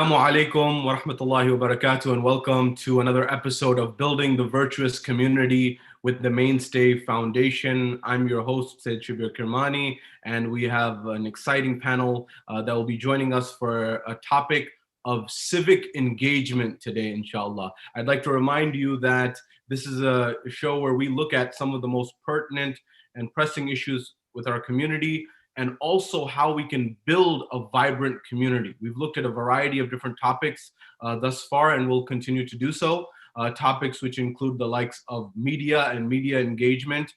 Assalamu alaikum wa rahmatullahi wa barakatuh, and welcome to another episode of Building the Virtuous Community with the Mainstay Foundation. I'm your host, Sayyid Shabbir Kirmani, and we have an exciting panel that will be joining us for a topic of civic engagement today, inshallah. I'd like to remind you that this is a show where we look at some of the most pertinent and pressing issues with our community, and also how we can build a vibrant community. We've looked at a variety of different topics thus far, and we'll continue to do so. Topics which include the likes of media and media engagement,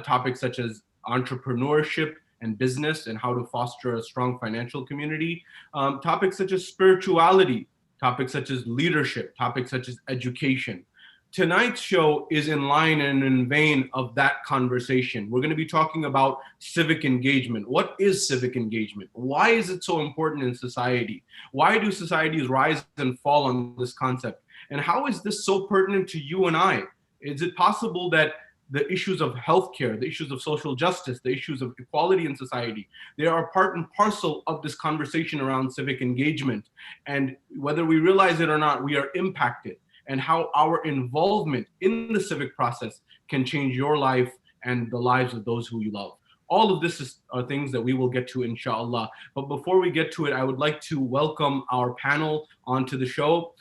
topics such as entrepreneurship and business and how to foster a strong financial community, topics such as spirituality, topics such as leadership, topics such as education. Tonight's show is in line and in vein of that conversation. We're going to be talking about civic engagement. What is civic engagement? Why is it so important in society? Why do societies rise and fall on this concept? And how is this so pertinent to you and I? Is it possible that the issues of healthcare, the issues of social justice, the issues of equality in society, they are part and parcel of this conversation around civic engagement? And whether we realize it or not, we are impacted, and how our involvement in the civic process can change your life and the lives of those who you love. All of this are things that we will get to, inshallah. But before we get to it, I would like to welcome our panel onto the show.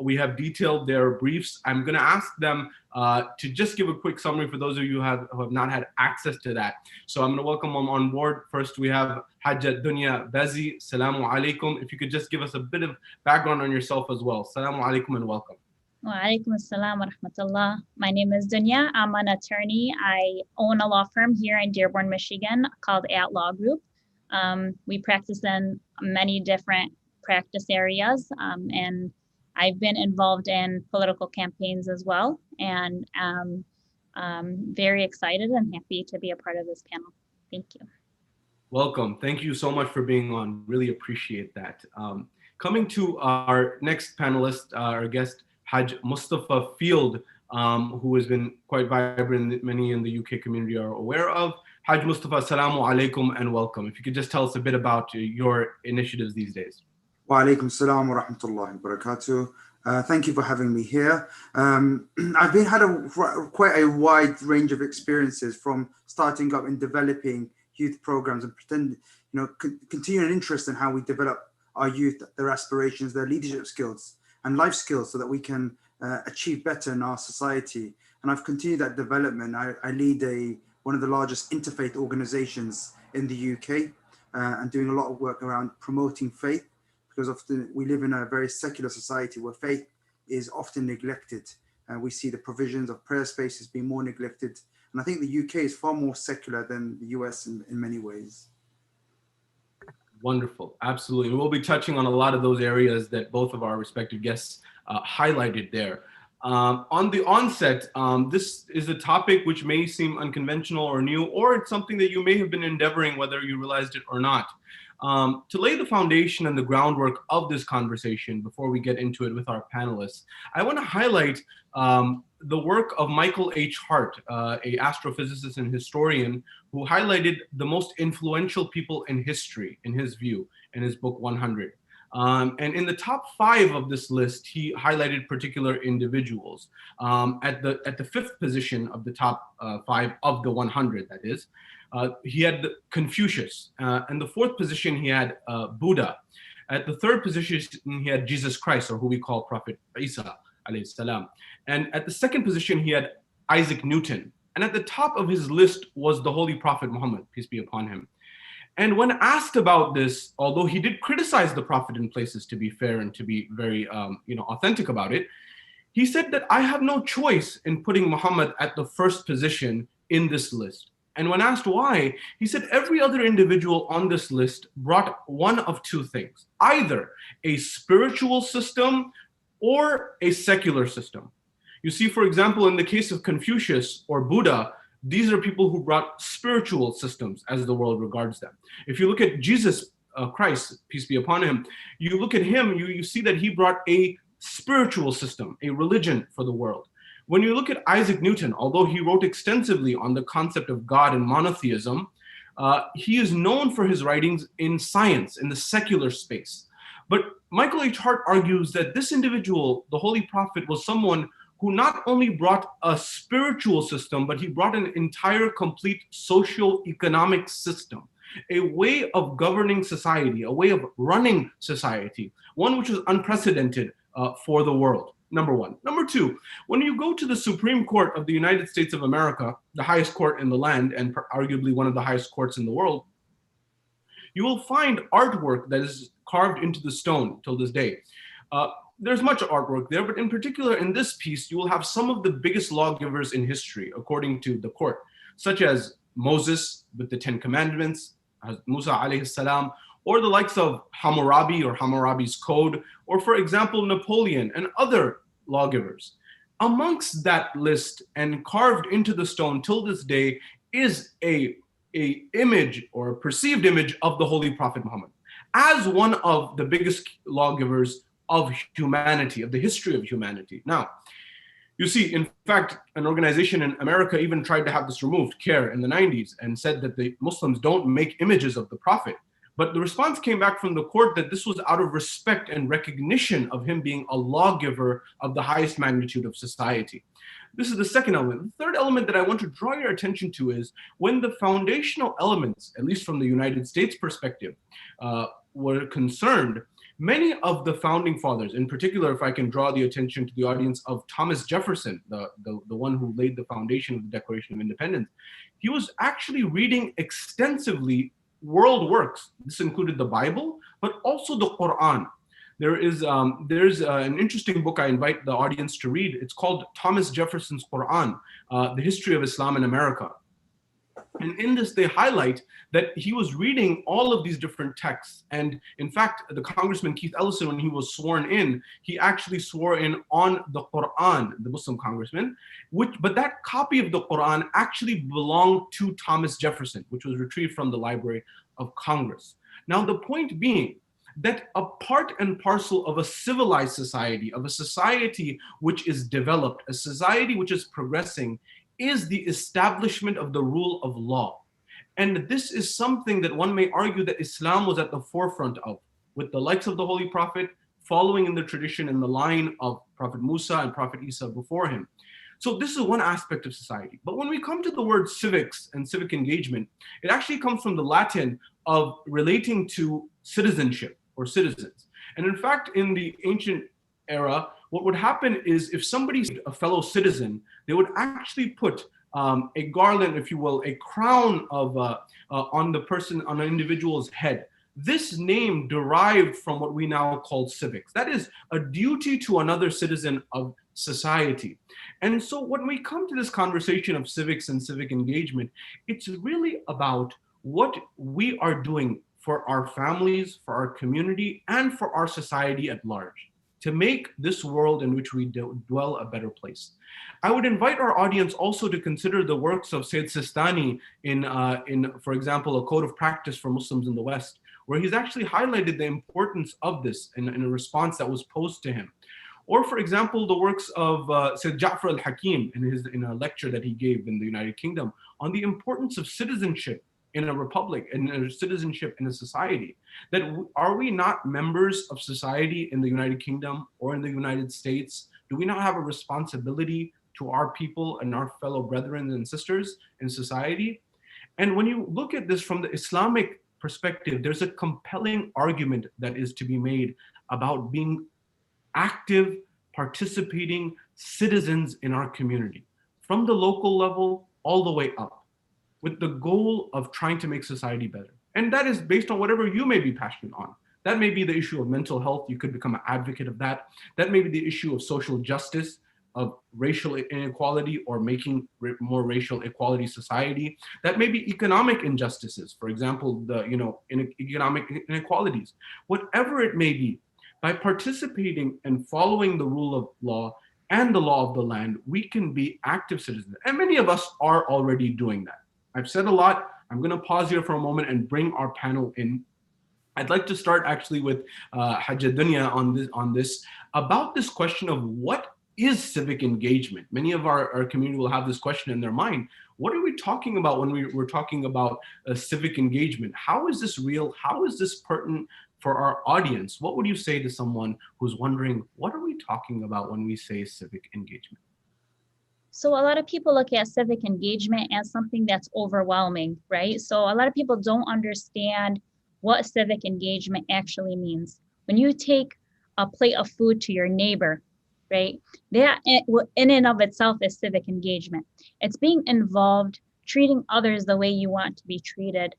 We have detailed their briefs. I'm going to ask them to just give a quick summary for those of you who have not had access to that. So I'm going to welcome them on board. First, we have Hajjah, Dewnya, Bazzi. Assalamu alaikum. If you could just give us a bit of background on yourself as well. Assalamu alaikum and welcome. Wa alaikum assalam wa rahmatullah. My name is Dewnya. I'm an attorney. I own a law firm here in Dearborn, Michigan called At Law Group. We practice in many different practice areas, and I've been involved in political campaigns as well, and very excited and happy to be a part of this panel. Thank you. Welcome. Thank you so much for being on. Really appreciate that. Coming to our next panelist, our guest, Hajj Mustafa Field, who has been quite vibrant, many in the UK community are aware of. Hajj Mustafa, assalamu alaikum and welcome. If you could just tell us a bit about your initiatives these days. Wa alaikum assalam wa rahmatullahi wa barakatuh. Thank you for having me here. I've had quite a wide range of experiences, from starting up and developing youth programs and continuing interest in how we develop our youth, their aspirations, their leadership skills and life skills, so that we can achieve better in our society. And I've continued that development. I lead one of the largest interfaith organizations in the UK, and doing a lot of work around promoting faith, because often we live in a very secular society where faith is often neglected. We see the provisions of prayer spaces being more neglected. And I think the UK is far more secular than the US in many ways. Wonderful. Absolutely. We'll be touching on a lot of those areas that both of our respective guests highlighted there. On the onset, this is a topic which may seem unconventional or new, or it's something that you may have been endeavoring, whether you realized it or not. To lay the foundation and the groundwork of this conversation before we get into it with our panelists, I want to highlight the work of Michael H. Hart, an astrophysicist and historian, who highlighted the most influential people in history, in his view, in his book 100. And in the top 5 of this list, he highlighted particular individuals. At the 5th position of the top 5 of the 100, that is, he had Confucius. In the 4th position, he had Buddha. At the 3rd position, he had Jesus Christ, or who we call Prophet Isa, alayhi salam. And at the 2nd position, he had Isaac Newton. And at the top of his list was the Holy Prophet Muhammad, peace be upon him. And when asked about this, although he did criticize the Prophet in places, to be fair and to be very authentic about it, he said that I have no choice in putting Muhammad at the 1st position in this list. And when asked why, he said every other individual on this list brought one of 2 things: either a spiritual system or a secular system. You see, for example, in the case of Confucius or Buddha, these are people who brought spiritual systems as the world regards them. If you look at Jesus Christ, peace be upon him, you look at him, you see that he brought a spiritual system, a religion for the world. When you look at Isaac Newton, although he wrote extensively on the concept of God and monotheism, he is known for his writings in science, in the secular space. But Michael H. Hart argues that this individual, the Holy Prophet, was someone who not only brought a spiritual system, but he brought an entire complete socio-economic system, a way of governing society, a way of running society, one which is unprecedented for the world, number one. Number two, when you go to the Supreme Court of the United States of America, the highest court in the land and arguably one of the highest courts in the world, you will find artwork that is carved into the stone till this day. There's much artwork there, but in particular in this piece, you will have some of the biggest lawgivers in history, according to the court, such as Moses with the 10 Commandments, Musa alayhi salam, or the likes of Hammurabi or Hammurabi's Code, or for example, Napoleon and other lawgivers. Amongst that list and carved into the stone till this day is a image or a perceived image of the Holy Prophet Muhammad as one of the biggest lawgivers of humanity, of the history of humanity. Now, you see, in fact, an organization in America even tried to have this removed, CARE, in the 90s, and said that the Muslims don't make images of the Prophet. But the response came back from the court that this was out of respect and recognition of him being a lawgiver of the highest magnitude of society. This is the second element. The third element that I want to draw your attention to is when the foundational elements, at least from the United States perspective, were concerned, many of the founding fathers, in particular, if I can draw the attention to the audience of Thomas Jefferson, the one who laid the foundation of the Declaration of Independence, he was actually reading extensively world works. This included the Bible, but also the Quran. There's an interesting book I invite the audience to read. It's called Thomas Jefferson's Quran, The History of Islam in America. And in this, they highlight that he was reading all of these different texts. And in fact, the Congressman Keith Ellison, when he was sworn in, he actually swore in on the Quran, the Muslim congressman, but that copy of the Quran actually belonged to Thomas Jefferson, which was retrieved from the Library of Congress. Now, the point being that a part and parcel of a civilized society, of a society which is developed, a society which is progressing, is the establishment of the rule of law. And this is something that one may argue that Islam was at the forefront of, with the likes of the Holy Prophet following in the tradition in the line of Prophet Musa and Prophet Isa before him. So this is one aspect of society. But when we come to the word civics and civic engagement, it actually comes from the Latin of relating to citizenship or citizens. And in fact, in the ancient era, what would happen is if somebody's a fellow citizen, they would actually put a garland, if you will, a crown of on the person, on an individual's head. This name derived from what we now call civics. That is a duty to another citizen of society. And so when we come to this conversation of civics and civic engagement, it's really about what we are doing for our families, for our community, and for our society at large, to make this world in which we dwell a better place. I would invite our audience also to consider the works of Sayyid Sistani in, for example, A Code of Practice for Muslims in the West, where he's actually highlighted the importance of this in a response that was posed to him. Or, for example, the works of Sayyid Ja'far al-Hakim in a lecture that he gave in the United Kingdom on the importance of citizenship in a republic, and a citizenship in a society. That are we not members of society in the United Kingdom or in the United States? Do we not have a responsibility to our people and our fellow brethren and sisters in society? And when you look at this from the Islamic perspective, there's a compelling argument that is to be made about being active, participating citizens in our community, from the local level all the way up, with the goal of trying to make society better. And that is based on whatever you may be passionate on. That may be the issue of mental health. You could become an advocate of that. That may be the issue of social justice, of racial inequality, or making more racial equality society. That may be economic injustices, for example, economic inequalities. Whatever it may be, by participating and following the rule of law and the law of the land, we can be active citizens. And many of us are already doing that. I've said a lot. I'm going to pause here for a moment and bring our panel in. I'd like to start actually with Hajjah Dewnya on this about this question of what is civic engagement. Many of our community will have this question in their mind. What are we talking about when we're talking about civic engagement? How is this real? How is this pertinent for our audience, what would you say to someone who's wondering, what are we talking about when we say civic engagement? So a lot of people look at civic engagement as something that's overwhelming, right? So a lot of people don't understand what civic engagement actually means. When you take a plate of food to your neighbor, right? That in and of itself is civic engagement. It's being involved, treating others the way you want to be treated.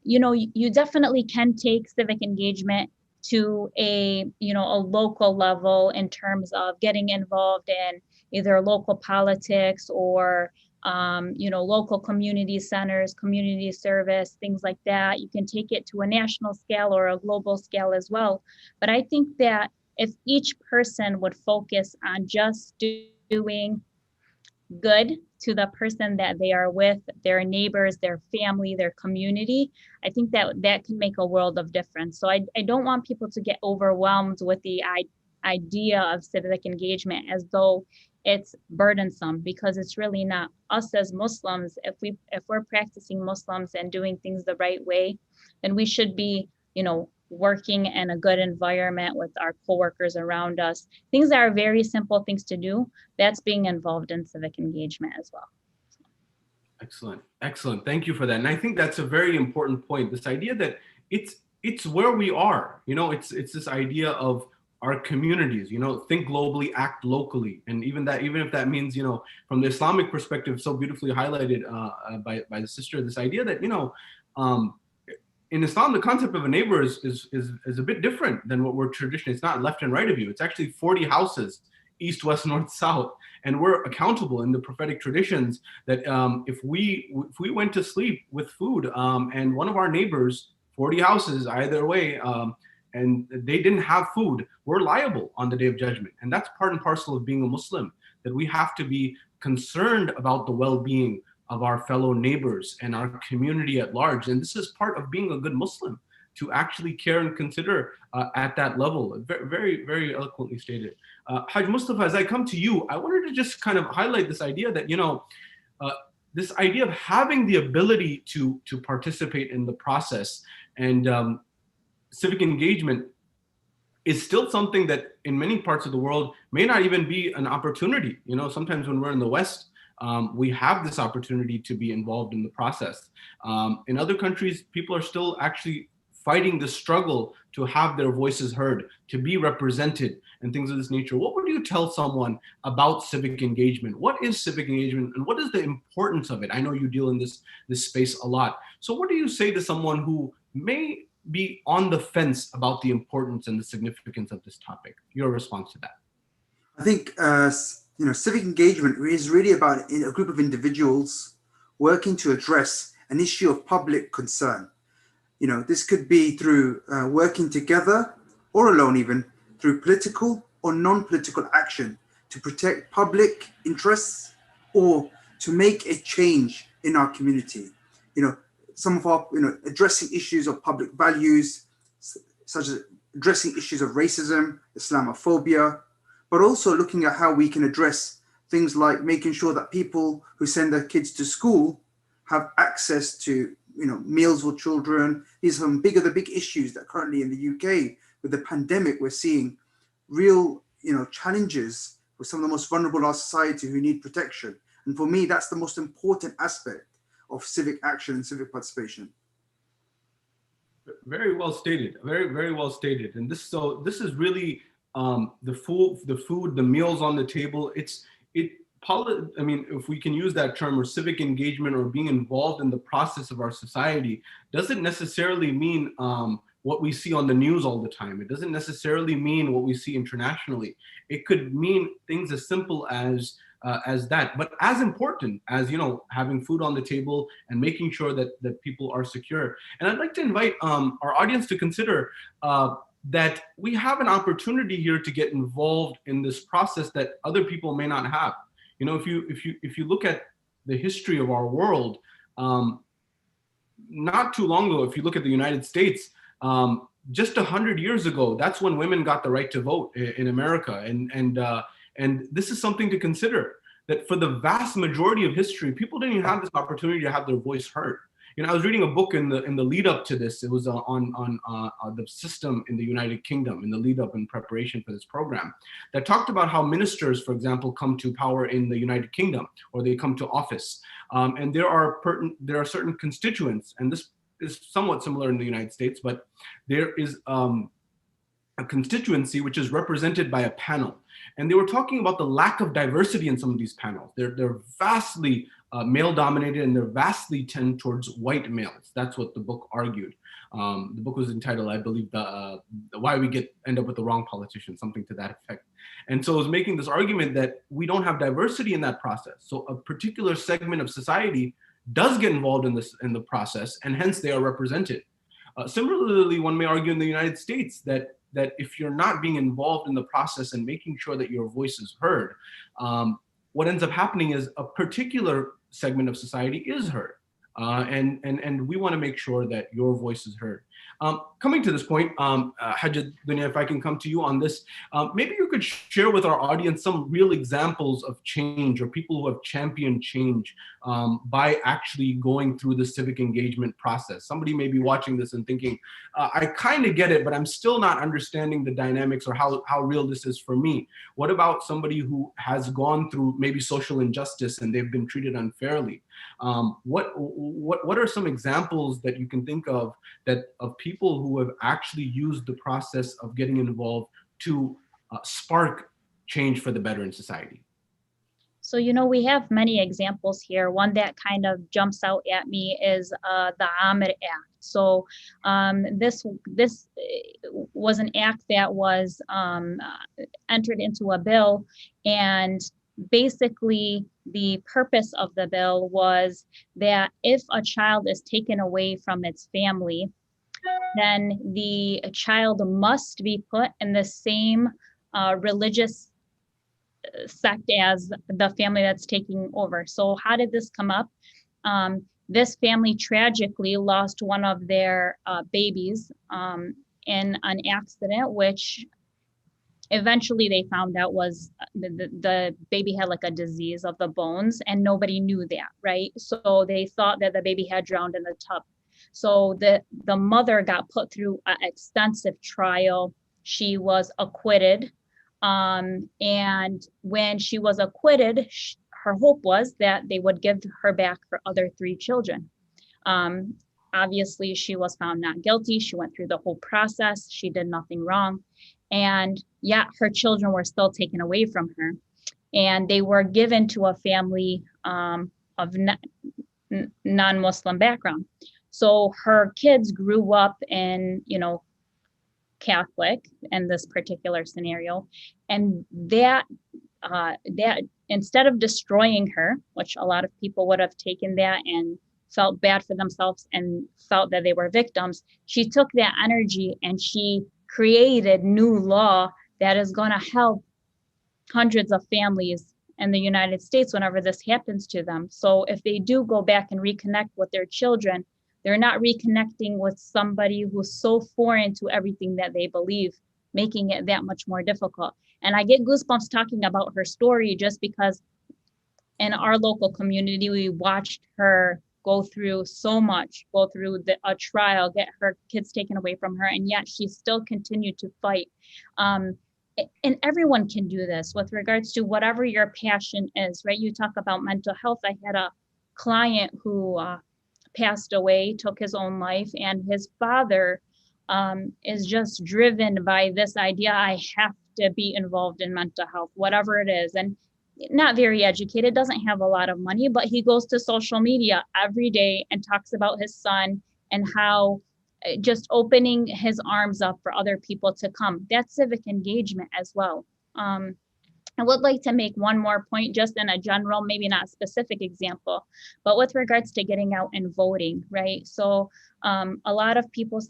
You definitely can take civic engagement to a local level in terms of getting involved in either local politics or local community centers, community service, things like that. You can take it to a national scale or a global scale as well. But I think that if each person would focus on just doing good to the person that they are with, their neighbors, their family, their community, I think that can make a world of difference. So I don't want people to get overwhelmed with the idea of civic engagement as though it's burdensome, because it's really not. Us as Muslims, if we're practicing Muslims and doing things the right way, then we should be, working in a good environment with our coworkers around us. Things that are very simple things to do, that's being involved in civic engagement as well. Excellent. Thank you for that. And I think that's a very important point. This idea that it's where we are. It's this idea of our communities. Think globally, act locally, and even if that means, from the Islamic perspective, so beautifully highlighted by the sister, this idea that in Islam, the concept of a neighbor is a bit different than what we're traditionally. It's not left and right of you. It's actually 40 houses, east, west, north, south, and we're accountable in the prophetic traditions that if we went to sleep with food and one of our neighbors, 40 houses either way, and they didn't have food, we're liable on the day of judgment. And that's part and parcel of being a Muslim, that we have to be concerned about the well-being of our fellow neighbors and our community at large. And this is part of being a good Muslim, to actually care and consider at that level. Very, very eloquently stated. Hajj Mustafa, as I come to you, I wanted to just kind of highlight this idea that, this idea of having the ability to participate in the process and civic engagement is still something that in many parts of the world may not even be an opportunity. Sometimes when we're in the West, we have this opportunity to be involved in the process. In other countries, people are still actually fighting the struggle to have their voices heard, to be represented, and things of this nature. What would you tell someone about civic engagement? What is civic engagement, and what is the importance of it? I know you deal in this space a lot. So what do you say to someone who may be on the fence about the importance and the significance of this topic? Your response to that? I think civic engagement is really about a group of individuals working to address an issue of public concern. This could be through working together or alone, even through political or non-political action to protect public interests or to make a change in our community. Some of our, addressing issues of public values, such as addressing issues of racism, Islamophobia, but also looking at how we can address things like making sure that people who send their kids to school have access to, meals for children. These are the big issues that currently in the UK with the pandemic, we're seeing real, challenges with some of the most vulnerable in our society who need protection. And for me, that's the most important aspect of civic action and civic participation. Very well stated. Very, very well stated. And this is really the food, the meals on the table. If we can use that term, or civic engagement, or being involved in the process of our society, doesn't necessarily mean what we see on the news all the time. It doesn't necessarily mean what we see internationally. It could mean things as simple as that, but as important as having food on the table and making sure that people are secure. And I'd like to invite our audience to consider that we have an opportunity here to get involved in this process that other people may not have. If you look at the history of our world, not too long ago, if you look at the United States, just 100 years ago, that's when women got the right to vote in America. And this is something to consider, that for the vast majority of history, people didn't even have this opportunity to have their voice heard. I was reading a book in the lead up to this. It was on the system in the United Kingdom in the lead up in preparation for this program, that talked about how ministers, for example, come to power in the United Kingdom, or they come to office, and there are certain constituents, and this is somewhat similar in the United States, but there is a constituency which is represented by a panel. And they were talking about the lack of diversity in some of these panels. They're vastly male dominated, and they're vastly tend towards white males. That's what the book argued. The book was entitled, I believe, Why We End Up with the Wrong Politician, something to that effect. And so it was making this argument that we don't have diversity in that process. So a particular segment of society does get involved in the process, and hence they are represented. Similarly, one may argue in the United States that if you're not being involved in the process and making sure that your voice is heard, what ends up happening is a particular segment of society is heard. And we want to make sure that your voice is heard. Coming to this point, Hajjah, Dewnya, if I can come to you on this, maybe you could share with our audience some real examples of change, or people who have championed change by actually going through the civic engagement process. Somebody may be watching this and thinking, I kind of get it, but I'm still not understanding the dynamics or how real this is for me. What about somebody who has gone through maybe social injustice and they've been treated unfairly? What are some examples that you can think of of people who have actually used the process of getting involved to spark change for the better in society? So, we have many examples here. One that kind of jumps out at me is the Ahmed Act. So this was an act that was entered into a bill, and basically the purpose of the bill was that if a child is taken away from its family, then the child must be put in the same religious sect as the family that's taking over. So how did this come up? This family tragically lost one of their babies in an accident, which eventually they found out was the baby had like a disease of the bones, and nobody knew that, right? So they thought that the baby had drowned in the tub. So the mother got put through an extensive trial. She was acquitted. And when she was acquitted, her hope was that they would give her back her other 3 children. Obviously, she was found not guilty. She went through the whole process. She did nothing wrong. And yet her children were still taken away from her. And they were given to a family of non-Muslim background. So her kids grew up in, Catholic in this particular scenario, and that instead of destroying her, which a lot of people would have taken that and felt bad for themselves and felt that they were victims, she took that energy and she created new law that is going to help hundreds of families in the United States whenever this happens to them. So if they do go back and reconnect with their children, they're not reconnecting with somebody who's so foreign to everything that they believe, making it that much more difficult. And I get goosebumps talking about her story just because in our local community, we watched her go through so much, go through a trial, get her kids taken away from her, and yet she still continued to fight. And everyone can do this with regards to whatever your passion is, right? You talk about mental health. I had a client who passed away, took his own life, and his father is just driven by this idea, I have to be involved in mental health, whatever it is. And not very educated, doesn't have a lot of money, but he goes to social media every day and talks about his son and how just opening his arms up for other people to come. That's civic engagement as well. I would like to make one more point just in a general, maybe not a specific example, but with regards to getting out and voting, right? So a lot of people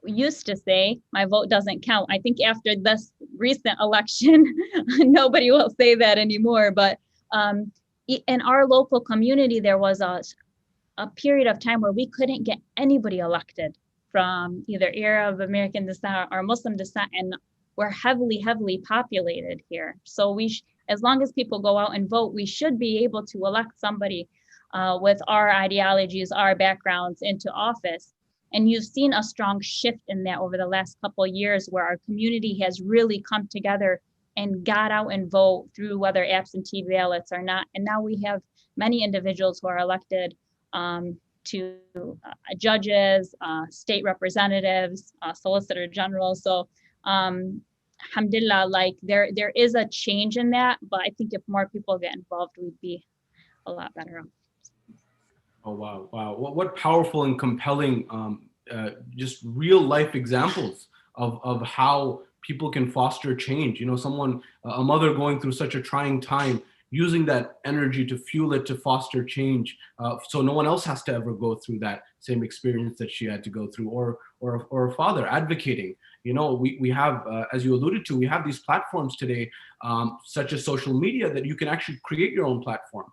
used to say, my vote doesn't count. I think after this recent election, nobody will say that anymore. But in our local community, there was a period of time where we couldn't get anybody elected from either Arab, American descent, or Muslim descent, and we're heavily, heavily populated here. So as long as people go out and vote, we should be able to elect somebody with our ideologies, our backgrounds into office. And you've seen a strong shift in that over the last couple of years, where our community has really come together and got out and vote through whether absentee ballots or not. And now we have many individuals who are elected to judges, state representatives, solicitor general. So alhamdulillah, like there is a change in that, but I think if more people get involved, we'd be a lot better off. Oh, wow. Wow. What powerful and compelling, just real life examples of how people can foster change. You know, someone, a mother going through such a trying time, using that energy to fuel it, to foster change, so no one else has to ever go through that same experience that she had to go through, or a father advocating. You know, we have, as you alluded to, we have these platforms today, such as social media, that you can actually create your own platform.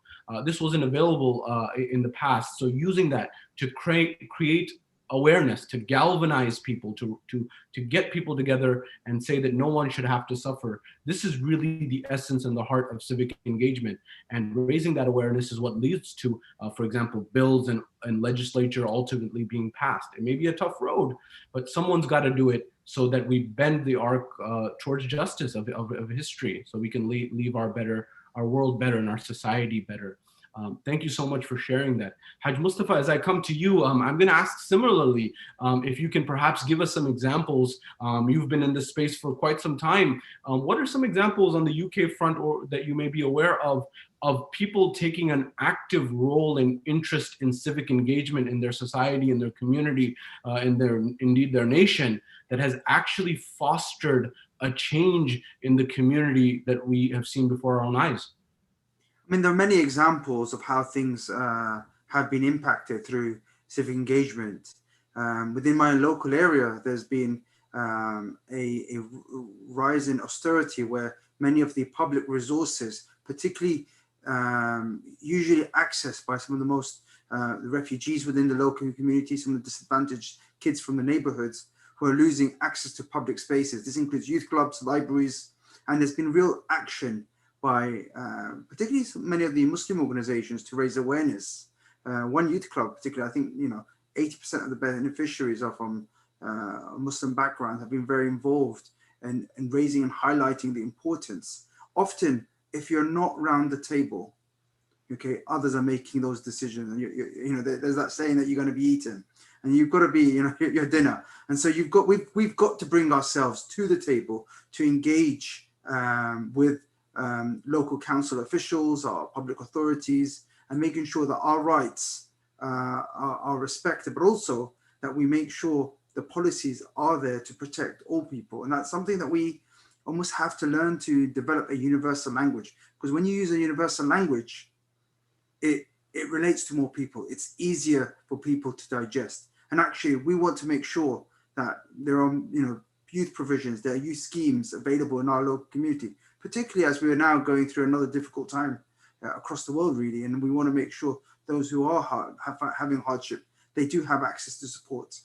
This wasn't available in the past. So using that to create awareness, to galvanize people, to get people together and say that no one should have to suffer. This is really the essence and the heart of civic engagement. And raising that awareness is what leads to, for example, bills and legislature ultimately being passed. It may be a tough road, but someone's got to do it so that we bend the arc towards justice of history, so we can leave our world better and our society better. Thank you so much for sharing that. Hajj Mustafa, as I come to you, I'm going to ask similarly, if you can perhaps give us some examples. You've been in this space for quite some time. What are some examples on the UK front, or that you may be aware of people taking an active role and interest in civic engagement in their society, in their community, indeed their nation, that has actually fostered a change in the community that we have seen before our own eyes? I mean, there are many examples of how things have been impacted through civic engagement. Within my local area, there's been a rise in austerity, where many of the public resources, particularly usually accessed by some of the most refugees within the local community, some of the disadvantaged kids from the neighborhoods, who are losing access to public spaces. This includes youth clubs, libraries, and there's been real action by particularly many of the Muslim organizations to raise awareness. One youth club, particularly, I think 80% of the beneficiaries are from a Muslim background, have been very involved in raising and highlighting the importance. Often, if you're not round the table, okay, others are making those decisions, and there's that saying that you're going to be eaten, and you've got to be your dinner. And so we've got to bring ourselves to the table to engage with local council officials, our public authorities, and making sure that our rights are respected, but also that we make sure the policies are there to protect all people. And that's something that we almost have to learn to develop a universal language, because when you use a universal language, it relates to more people. It's easier for people to digest. And actually, we want to make sure that there are youth provisions, there are youth schemes available in our local community, particularly as we are now going through another difficult time across the world, really. And we want to make sure those who are having hardship, they do have access to support.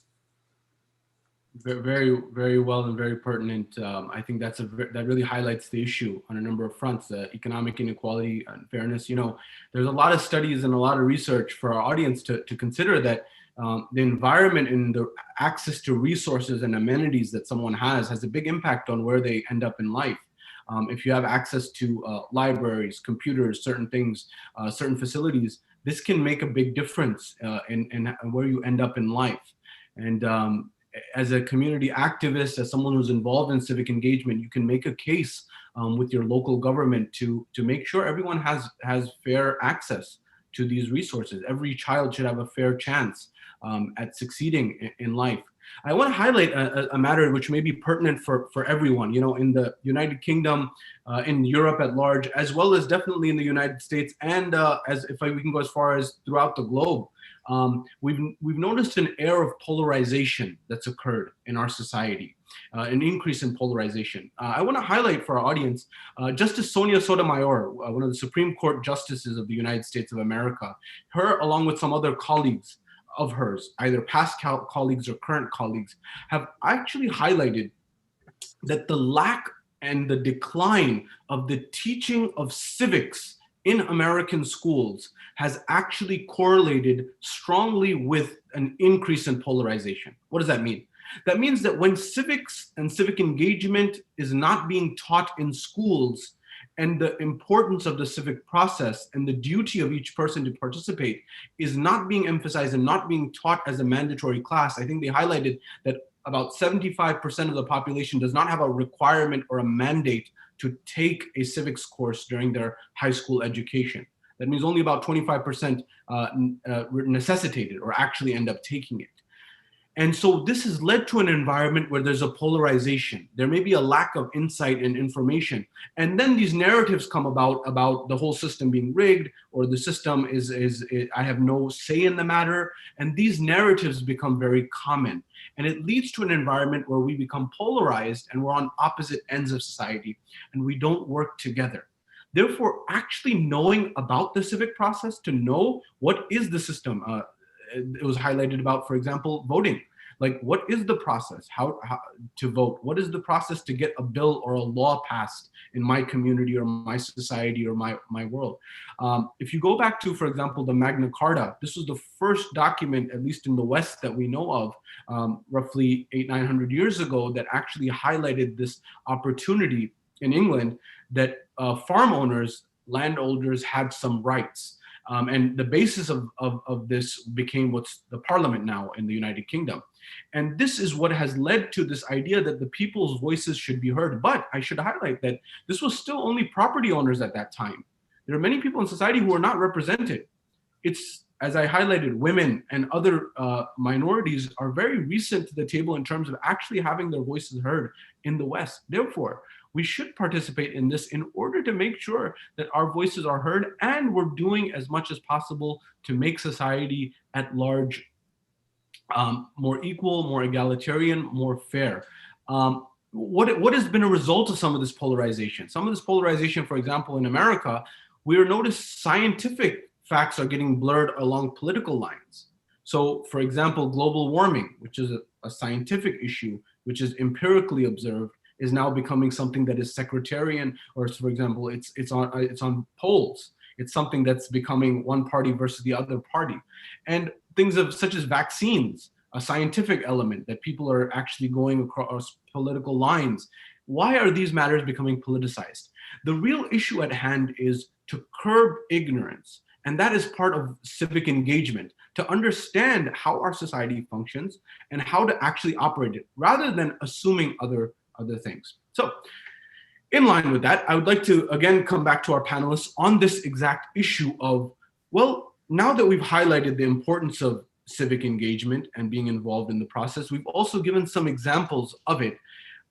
Very, very well and very pertinent. I think that really highlights the issue on a number of fronts: economic inequality and fairness. There's a lot of studies and a lot of research for our audience to consider that the environment and the access to resources and amenities that someone has a big impact on where they end up in life. If you have access to libraries, computers, certain things, certain facilities, this can make a big difference in where you end up in life. And as a community activist, as someone who's involved in civic engagement, you can make a case with your local government to make sure everyone has fair access to these resources. Every child should have a fair chance at succeeding in life. I want to highlight a matter which may be pertinent for everyone, in the United Kingdom, in Europe at large, as well as definitely in the United States, and we can go as far as throughout the globe. We've noticed an air of polarization that's occurred in our society, an increase in polarization. I want to highlight for our audience, Justice Sonia Sotomayor, one of the Supreme Court justices of the United States of America. Her, along with some other colleagues of hers, either past colleagues or current colleagues, have actually highlighted that the lack and the decline of the teaching of civics in American schools has actually correlated strongly with an increase in polarization. What does that mean? That means that when civics and civic engagement is not being taught in schools, and the importance of the civic process and the duty of each person to participate is not being emphasized and not being taught as a mandatory class. I think they highlighted that about 75% of the population does not have a requirement or a mandate to take a civics course during their high school education. That means only about 25% necessitated or actually end up taking it. And so this has led to an environment where there's a polarization. There may be a lack of insight and information. And then these narratives come about the whole system being rigged, or the system is I have no say in the matter. And these narratives become very common. And it leads to an environment where we become polarized and we're on opposite ends of society and we don't work together. Therefore, actually knowing about the civic process, to know what is the system, it was highlighted about, for example, voting. Like, what is the process? How to vote? What is the process to get a bill or a law passed in my community or my society or my world? If you go back to, for example, the Magna Carta, this was the first document, at least in the West, that we know of, roughly 800-900 years ago, that actually highlighted this opportunity in England that farm owners, landowners had some rights. And the basis of this became what's the parliament now in the United Kingdom. And this is what has led to this idea that the people's voices should be heard. But I should highlight that this was still only property owners at that time. There are many people in society who are not represented. It's, as I highlighted, women and other minorities are very recent to the table in terms of actually having their voices heard in the West. Therefore, we should participate in this in order to make sure that our voices are heard, and we're doing as much as possible to make society at large more equal, more egalitarian, more fair. What has been a result of some of this polarization? Some of this polarization, for example, in America, we notice scientific facts are getting blurred along political lines. So, for example, global warming, which is a scientific issue, which is empirically observed, is now becoming something that is sectarian, or, for example, it's on polls. It's something that's becoming one party versus the other party. And things such as vaccines, a scientific element that people are actually going across political lines. Why are these matters becoming politicized? The real issue at hand is to curb ignorance. And that is part of civic engagement, to understand how our society functions and how to actually operate it, rather than assuming other things. So in line with that, I would like to again come back to our panelists on this exact issue of, well, now that we've highlighted the importance of civic engagement and being involved in the process, we've also given some examples of it.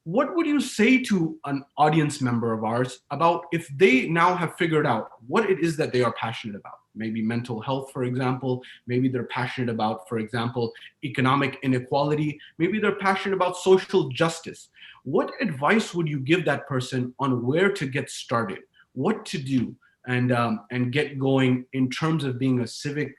What would you say to an audience member of ours about if they now have figured out what it is that they are passionate about? Maybe mental health, for example. Maybe they're passionate about, for example, economic inequality. Maybe they're passionate about social justice. What advice would you give that person on where to get started, what to do, and get going in terms of being a civic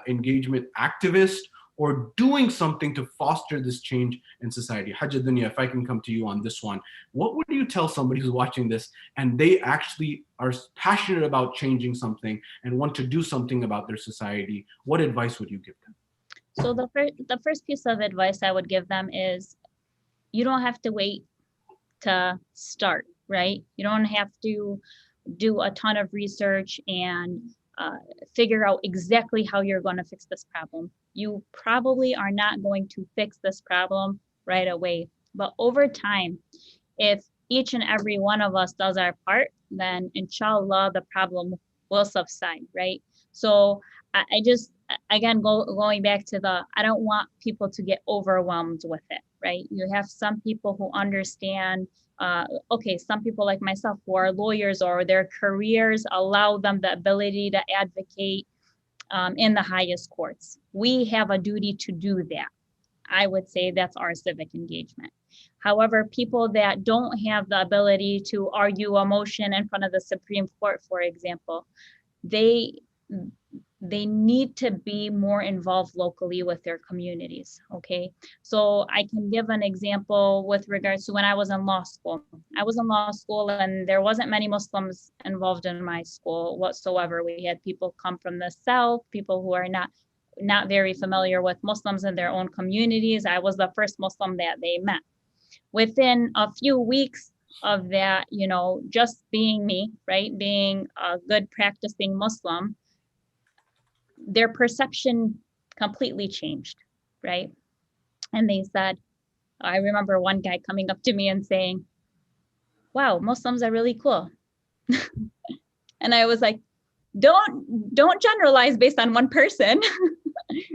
engagement activist, or doing something to foster this change in society? Hajjah, Dewnya, if I can come to you on this one, what would you tell somebody who's watching this and they actually are passionate about changing something and want to do something about their society? What advice would you give them? So the first piece of advice I would give them is, you don't have to wait to start, right? You don't have to do a ton of research and figure out exactly how you're going to fix this problem. You probably are not going to fix this problem right away, but over time, if each and every one of us does our part, then inshallah the problem will subside, right? So I just, again, going back to I don't want people to get overwhelmed with it, right? You have some people who understand, okay, some people like myself who are lawyers, or their careers allow them the ability to advocate in the highest courts. We have a duty to do that. I would say that's our civic engagement. However, people that don't have the ability to argue a motion in front of the Supreme Court, for example, they they need to be more involved locally with their communities, okay? So I can give an example with regards to when I was in law school. I was in law school and there wasn't many Muslims involved in my school whatsoever. We had people come from the South, people who are not very familiar with Muslims in their own communities. I was the first Muslim that they met. Within a few weeks of that, you know, just being me, right, being a good practicing Muslim, their perception completely changed, right? And they said, I remember one guy coming up to me and saying, wow, Muslims are really cool. And I was like, don't generalize based on one person,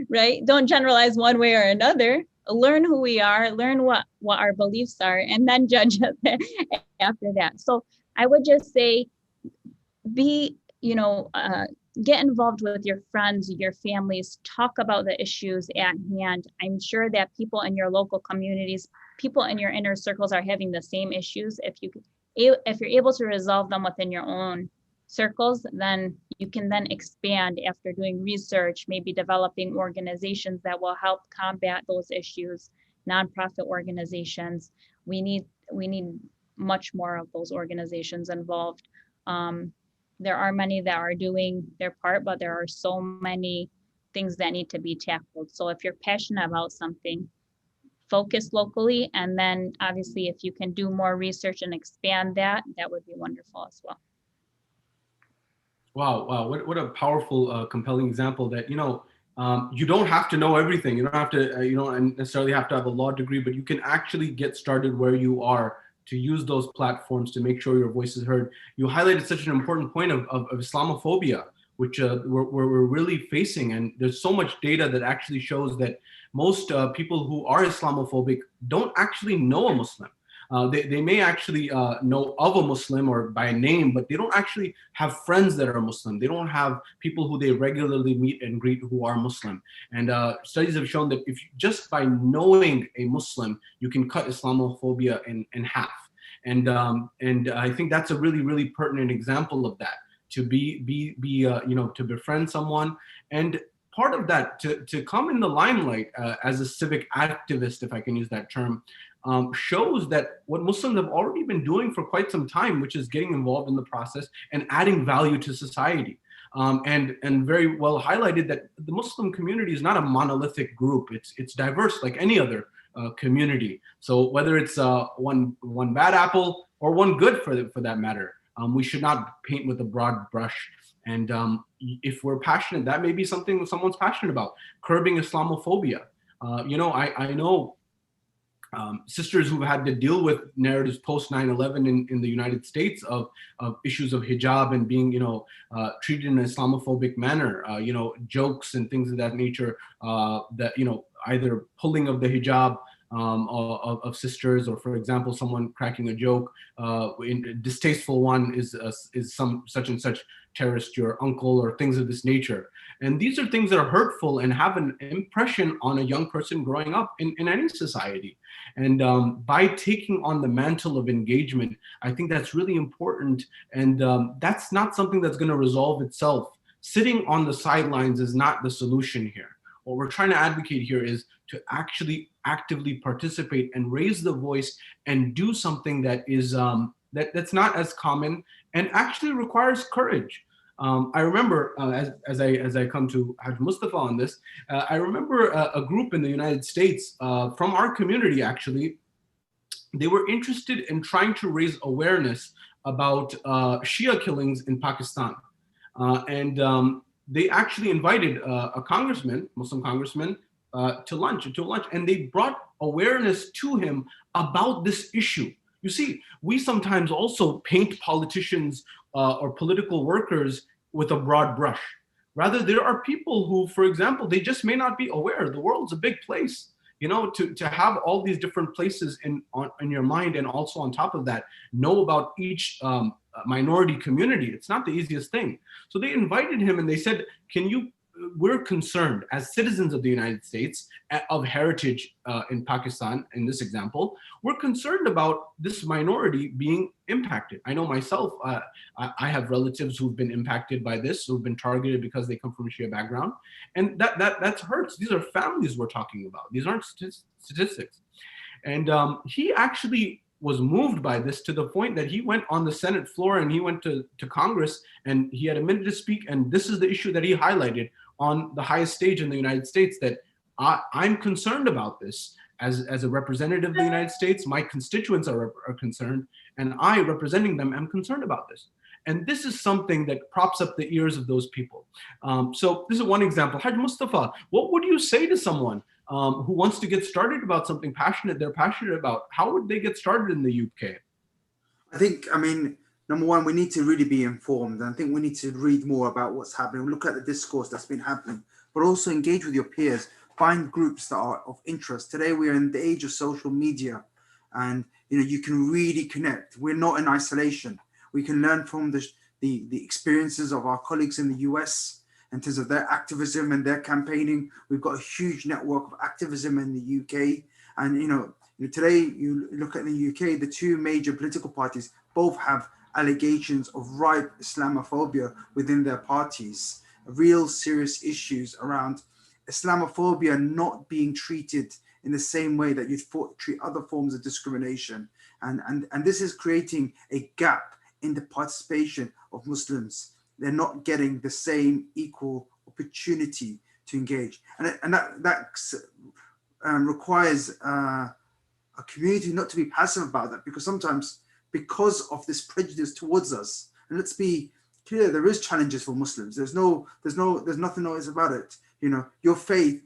right? Don't generalize one way or another. Learn who we are, learn what our beliefs are, and then judge after that. So I would just say, be, get involved with your friends, your families, talk about the issues at hand. I'm sure that people in your local communities, people in your inner circles are having the same issues. If you're able to resolve them within your own circles, then you can then expand after doing research, maybe developing organizations that will help combat those issues, nonprofit organizations. We need much more of those organizations involved. There are many that are doing their part, but there are so many things that need to be tackled. So if you're passionate about something, focus locally, and then obviously if you can do more research and expand that, that would be wonderful as well. Wow, what a powerful, compelling example that, you don't have to know everything. You don't have to, you don't necessarily have to have a law degree, but you can actually get started where you are, to use those platforms to make sure your voice is heard. You highlighted such an important point of Islamophobia, which we're really facing. And there's so much data that actually shows that most people who are Islamophobic don't actually know a Muslim. They may actually know of a Muslim or by name, but they don't actually have friends that are Muslim. They don't have people who they regularly meet and greet who are Muslim. And studies have shown that if just by knowing a Muslim, you can cut Islamophobia in half. And I think that's a really, really pertinent example of that. To to befriend someone, and part of that to come in the limelight as a civic activist, if I can use that term. Shows that what Muslims have already been doing for quite some time, which is getting involved in the process and adding value to society. And very well highlighted that the Muslim community is not a monolithic group. It's diverse like any other community. So whether it's one bad apple or one good for that matter, we should not paint with a broad brush. And if we're passionate, that may be something someone's passionate about, curbing Islamophobia. I know sisters who've had to deal with narratives post 9/11 in the United States of issues of hijab and being, treated in an Islamophobic manner, jokes and things of that nature, that, either pulling of the hijab of sisters, or for example, someone cracking a joke, distasteful one is some such and such terrorist, your uncle, or things of this nature. And these are things that are hurtful and have an impression on a young person growing up in any society. And by taking on the mantle of engagement, I think that's really important. And that's not something that's going to resolve itself. Sitting on the sidelines is not the solution here. What we're trying to advocate here is to actually actively participate and raise the voice and do something that is that's not as common and actually requires courage. I remember as I come to Hajj Mustafa on this, I remember a group in the United States from our community, actually. They were interested in trying to raise awareness about Shia killings in Pakistan. And they actually invited a congressman, Muslim congressman, to lunch, and they brought awareness to him about this issue. You see, we sometimes also paint politicians or political workers with a broad brush. Rather, there are people who, for example, they just may not be aware. The world's a big place. To have all these different places in your mind, and also on top of that, know about each minority community, it's not the easiest thing. So they invited him and they said, can you we're concerned as citizens of the United States of heritage in Pakistan, in this example, we're concerned about this minority being impacted. I know myself, I have relatives who've been impacted by this, who've been targeted because they come from a Shia background. And that hurts. These are families we're talking about. These aren't statistics. And he actually was moved by this to the point that he went on the Senate floor and he went to Congress and he had a minute to speak. And this is the issue that he highlighted on the highest stage in the United States, that I'm concerned about this as a representative of the United States. My constituents are concerned, and I, representing them, am concerned about this. And this is something that props up the ears of those people. So this is one example. Hajj Mustafa, what would you say to someone who wants to get started about something they're passionate about? How would they get started in the UK? I think, number one, we need to really be informed. And I think we need to read more about what's happening, look at the discourse that's been happening, but also engage with your peers, find groups that are of interest. Today, we are in the age of social media, and you can really connect. We're not in isolation. We can learn from the experiences of our colleagues in the US in terms of their activism and their campaigning. We've got a huge network of activism in the UK. And, today you look at the UK, the two major political parties both have allegations of ripe Islamophobia within their parties, real serious issues around Islamophobia not being treated in the same way that you'd treat other forms of discrimination. And this is creating a gap in the participation of Muslims. They're not getting the same equal opportunity to engage. And that requires a community not to be passive about that, because sometimes, because of this prejudice towards us, and let's be clear, there is challenges for Muslims. There's nothing noise about it. Your faith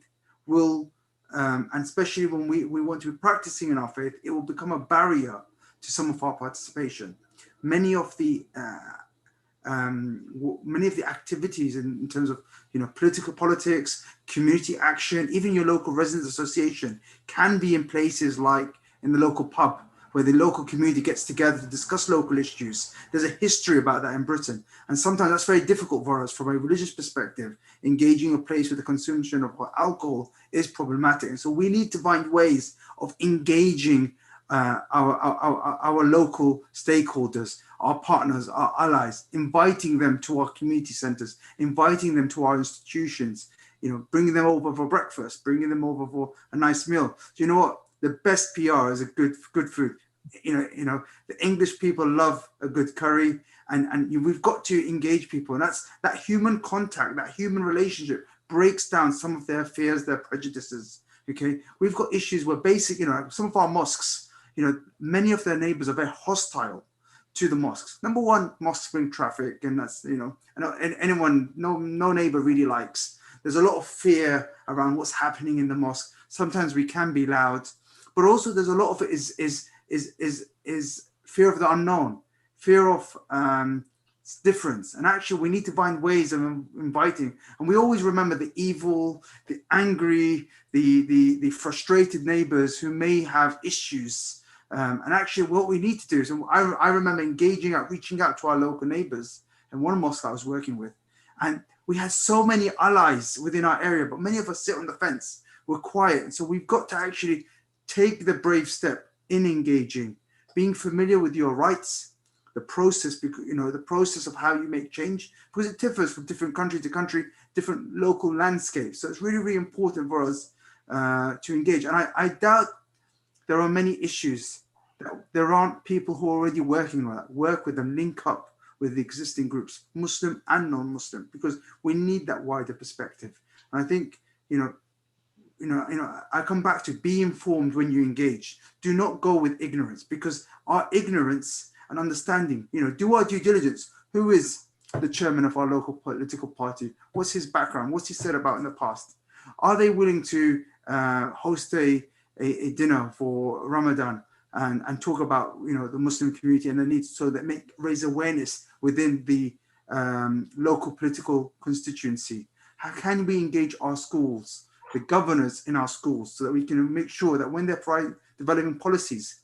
will, and especially when we want to be practicing in our faith, it will become a barrier to some of our participation. Many of the activities in terms of politics, community action, even your local residents association can be in places like in the local pub, where the local community gets together to discuss local issues. There's a history about that in Britain, and sometimes that's very difficult for us from a religious perspective. Engaging a place with the consumption of alcohol is problematic, and so we need to find ways of engaging our local stakeholders, our partners, our allies, inviting them to our community centers, inviting them to our institutions, bringing them over for breakfast, bringing them over for a nice meal. Do you know what? The best PR is a good food. The English people love a good curry, and we've got to engage people, and that's that human contact, that human relationship breaks down some of their fears, their prejudices. Okay, we've got issues where some of our mosques, many of their neighbors are very hostile to the mosques. Number one, mosques bring traffic, and that's no neighbor really likes. There's a lot of fear around what's happening in the mosque. Sometimes we can be loud, but also there's a lot of it is fear of the unknown, fear of difference. And actually, we need to find ways of inviting. And we always remember the evil, the angry, the frustrated neighbors who may have issues. And actually, what we need to do is, I remember reaching out to our local neighbors in one mosque I was working with, and we had so many allies within our area, but many of us sit on the fence. We're quiet, and so we've got to actually take the brave step in engaging, being familiar with your rights, the process, because the process of how you make change, because it differs from different country to country, different local landscapes. So it's really, really important for us to engage. And I doubt there are many issues that there aren't people who are already working on that. Work with them, link up with the existing groups, Muslim and non-Muslim, because we need that wider perspective. And I think, I come back to be informed when you engage. Do not go with ignorance, because our ignorance and understanding, do our due diligence. Who is the chairman of our local political party? What's his background? What's he said about in the past? Are they willing to host a dinner for Ramadan and talk about the Muslim community and the needs, so that raise awareness within the local political constituency? How can we engage our schools, the governors in our schools, so that we can make sure that when they're developing policies,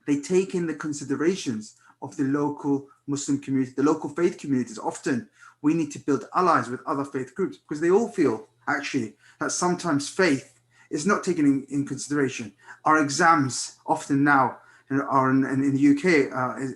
they take in the considerations of the local Muslim community, the local faith communities, often we need to build allies with other faith groups because they all feel actually that sometimes faith is not taken in consideration. Our exams often now are in the UK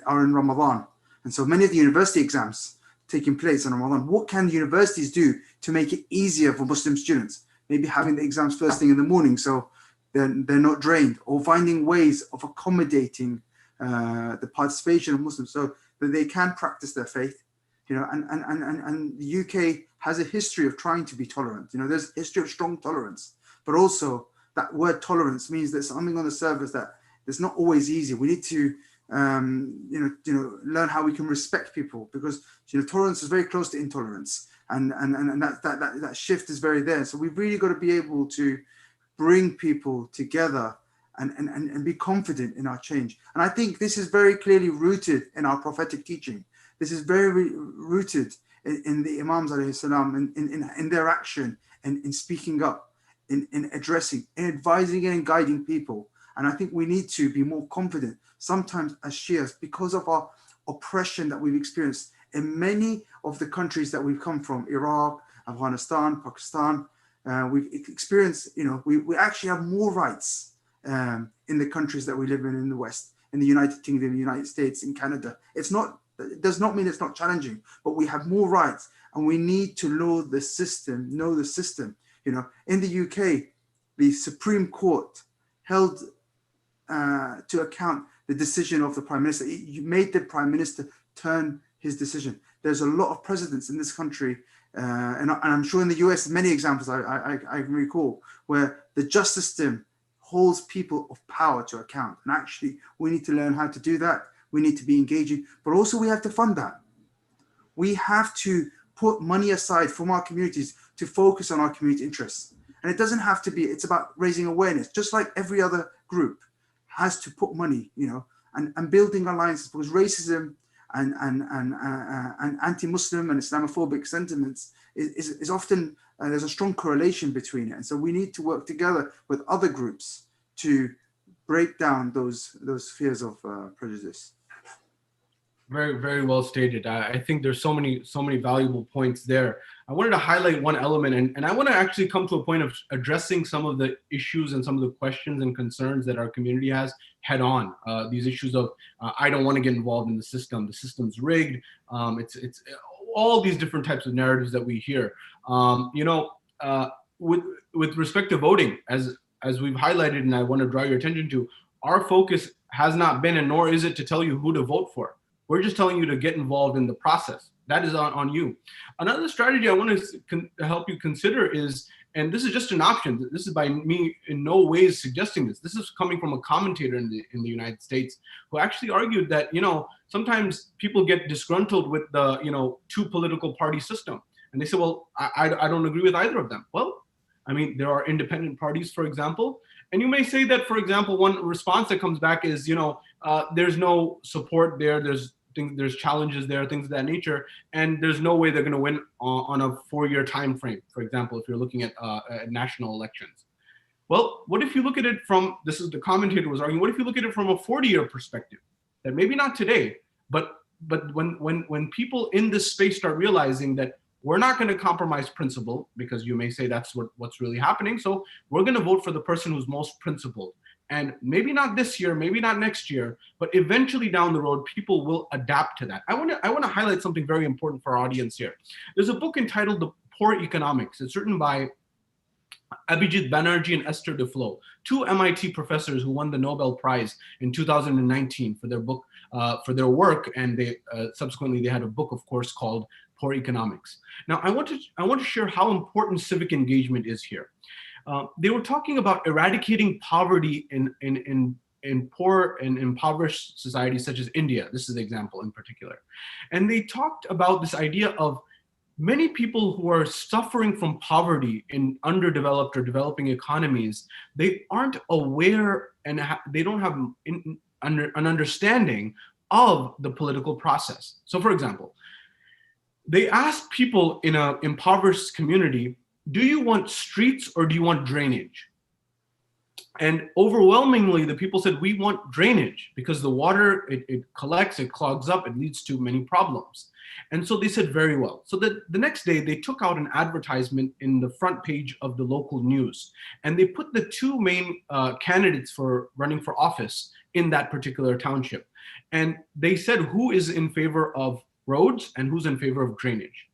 are in Ramadan. And so many of the university exams taking place in Ramadan. What can the universities do to make it easier for Muslim students? Maybe having the exams first thing in the morning so they're not drained, or finding ways of accommodating the participation of Muslims so that they can practice their faith. And the UK has a history of trying to be tolerant. There's a history of strong tolerance, but also that word tolerance means there's something on the surface that it's not always easy. We need to learn how we can respect people, because tolerance is very close to intolerance, and that shift is very there. So we've really got to be able to bring people together and be confident in our change. And I think this is very clearly rooted in our prophetic teaching. This is very rooted in the Imams alayhi salam, in their action and in speaking up, in addressing, in advising and guiding people. And I think we need to be more confident sometimes as Shias because of our oppression that we've experienced in many of the countries that we've come from, Iraq, Afghanistan, Pakistan. We've experienced, we actually have more rights in the countries that we live in the West, in the United Kingdom, the United States, in Canada. It does not mean it's not challenging, but we have more rights, and we need to know the system. In the UK, the Supreme Court held to account the decision of the Prime Minister. You made the Prime Minister turn his decision. There's a lot of presidents in this country, and I'm sure in the US, many examples I recall, where the justice system holds people of power to account. And actually, we need to learn how to do that. We need to be engaging, but also we have to fund that. We have to put money aside from our communities to focus on our community interests. And it doesn't have to be, it's about raising awareness, just like every other group has to put money, and building alliances, because racism and anti-Muslim and Islamophobic sentiments is often, there's a strong correlation between it. And so we need to work together with other groups to break down those fears of prejudice. Very, very well stated. I think there's so many valuable points there. I wanted to highlight one element, and I want to actually come to a point of addressing some of the issues and some of the questions and concerns that our community has head on. These issues of, I don't want to get involved in the system's rigged. It's all these different types of narratives that we hear. With respect to voting, as we've highlighted, and I want to draw your attention to, our focus has not been, and nor is it, to tell you who to vote for. We're just telling you to get involved in the process. That is on you. Another strategy I want to help you consider is, and this is just an option, this is by me in no ways suggesting this. This is coming from a commentator in the United States who actually argued that, sometimes people get disgruntled with the, two political party system. And they say, well, I don't agree with either of them. Well, there are independent parties, for example. And you may say that, for example, one response that comes back is, there's no support there. There's challenges there, things of that nature, and there's no way they're going to win on a 4-year time frame, for example, if you're looking at national elections. Well, what if you look at it from, this is the commentator was arguing, what if you look at it from a 40-year perspective? That maybe not today, but when people in this space start realizing that we're not going to compromise principle, because you may say that's what's really happening, so we're going to vote for the person who's most principled. And maybe not this year, maybe not next year, but eventually down the road, people will adapt to that. I want to highlight something very important for our audience here. There's a book entitled The Poor Economics. It's written by Abhijit Banerjee and Esther Duflo, 2 MIT professors who won the Nobel Prize in 2019 for their book, for their work, and they subsequently they had a book, of course, called Poor Economics. Now, I want to share how important civic engagement is here. They were talking about eradicating poverty in poor and impoverished societies such as India. This is the example in particular. And they talked about this idea of many people who are suffering from poverty in underdeveloped or developing economies. They aren't aware and they don't have an understanding of the political process. So for example, they asked people in an impoverished community, do you want streets or do you want drainage? And overwhelmingly, the people said, we want drainage because the water, it collects, it clogs up, it leads to many problems. And so they said, very well. So the next day, they took out an advertisement in the front page of the local news. And they put the two main candidates for running for office in that particular township. And they said, who is in favor of roads and who's in favor of drainage?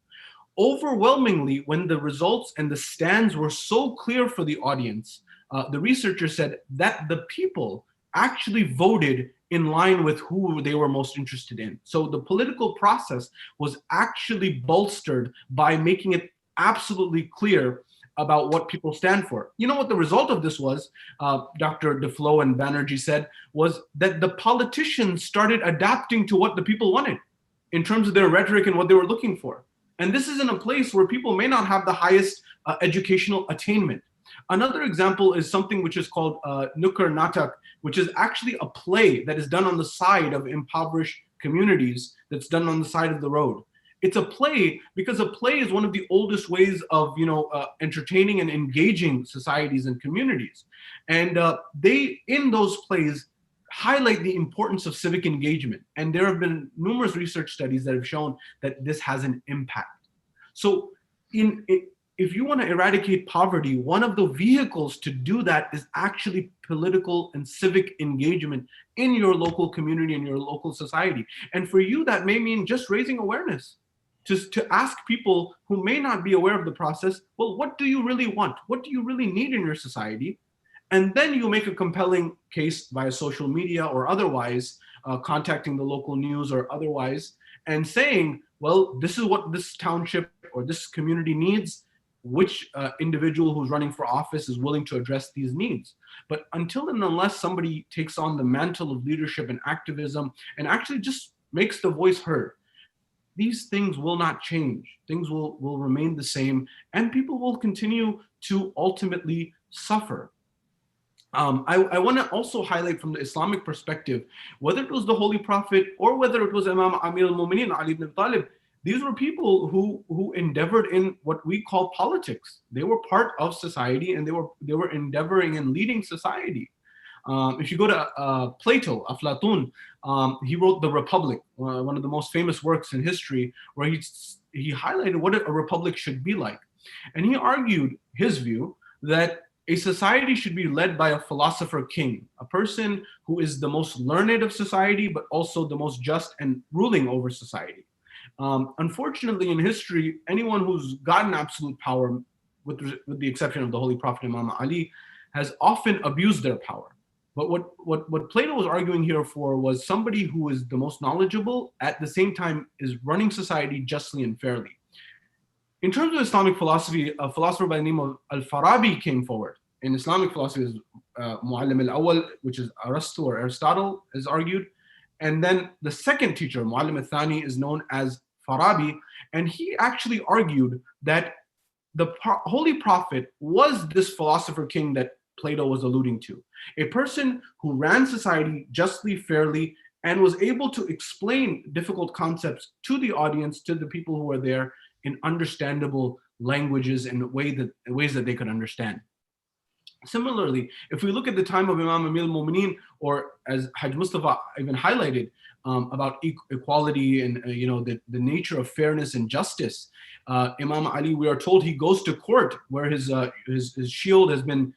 Overwhelmingly, when the results and the stands were so clear for the audience, the researcher said that the people actually voted in line with who they were most interested in. So the political process was actually bolstered by making it absolutely clear about what people stand for. You know what the result of this was, Dr. DeFlo and Banerjee said, was that the politicians started adapting to what the people wanted in terms of their rhetoric and what they were looking for. And this is in a place where people may not have the highest educational attainment. Another example is something which is called Nukkar Natak, which is actually a play that is done on the side of impoverished communities, that's done on the side of the road. It's a play because a play is one of the oldest ways of entertaining and engaging societies and communities. And they, in those plays, highlight the importance of civic engagement. And there have been numerous research studies that have shown that this has an impact. So if you want to eradicate poverty, one of the vehicles to do that is actually political and civic engagement in your local community and your local society. And for you, that may mean just raising awareness, just to ask people who may not be aware of the process, well, what do you really want? What do you really need in your society? And then you make a compelling case via social media or otherwise, contacting the local news or otherwise, and saying, well, this is what this township or this community needs. Which individual who's running for office is willing to address these needs. But until and unless somebody takes on the mantle of leadership and activism and actually just makes the voice heard, these things will not change. Things will remain the same, and people will continue to ultimately suffer. I want to also highlight from the Islamic perspective, whether it was the Holy Prophet or whether it was Imam Amir al-Mu'mineen, Ali ibn Abi Talib, these were people who endeavored in what we call politics. They were part of society, and they were endeavoring in leading society. If you go to Plato, Aflatun, he wrote The Republic, one of the most famous works in history, where he highlighted what a republic should be like. And he argued his view that a society should be led by a philosopher king, a person who is the most learned of society, but also the most just and ruling over society. Unfortunately, in history, anyone who's gotten absolute power, with the exception of the Holy Prophet Imam Ali, has often abused their power. But what Plato was arguing here for was somebody who is the most knowledgeable, at the same time is running society justly and fairly. In terms of Islamic philosophy, a philosopher by the name of Al-Farabi came forward. In Islamic philosophy, is Muallim al-Awwal, which is Aristotle, is argued. And then the second teacher, Muallim al-Thani, is known as Farabi. And he actually argued that the Holy Prophet was this philosopher king that Plato was alluding to. A person who ran society justly, fairly, and was able to explain difficult concepts to the audience, to the people who were there, in understandable languages and ways that they could understand. Similarly, if we look at the time of Imam Amir al-Mu'mineen, or as Hajj Mustafa even highlighted, about equality and the nature of fairness and justice, Imam Ali, we are told he goes to court where his shield has been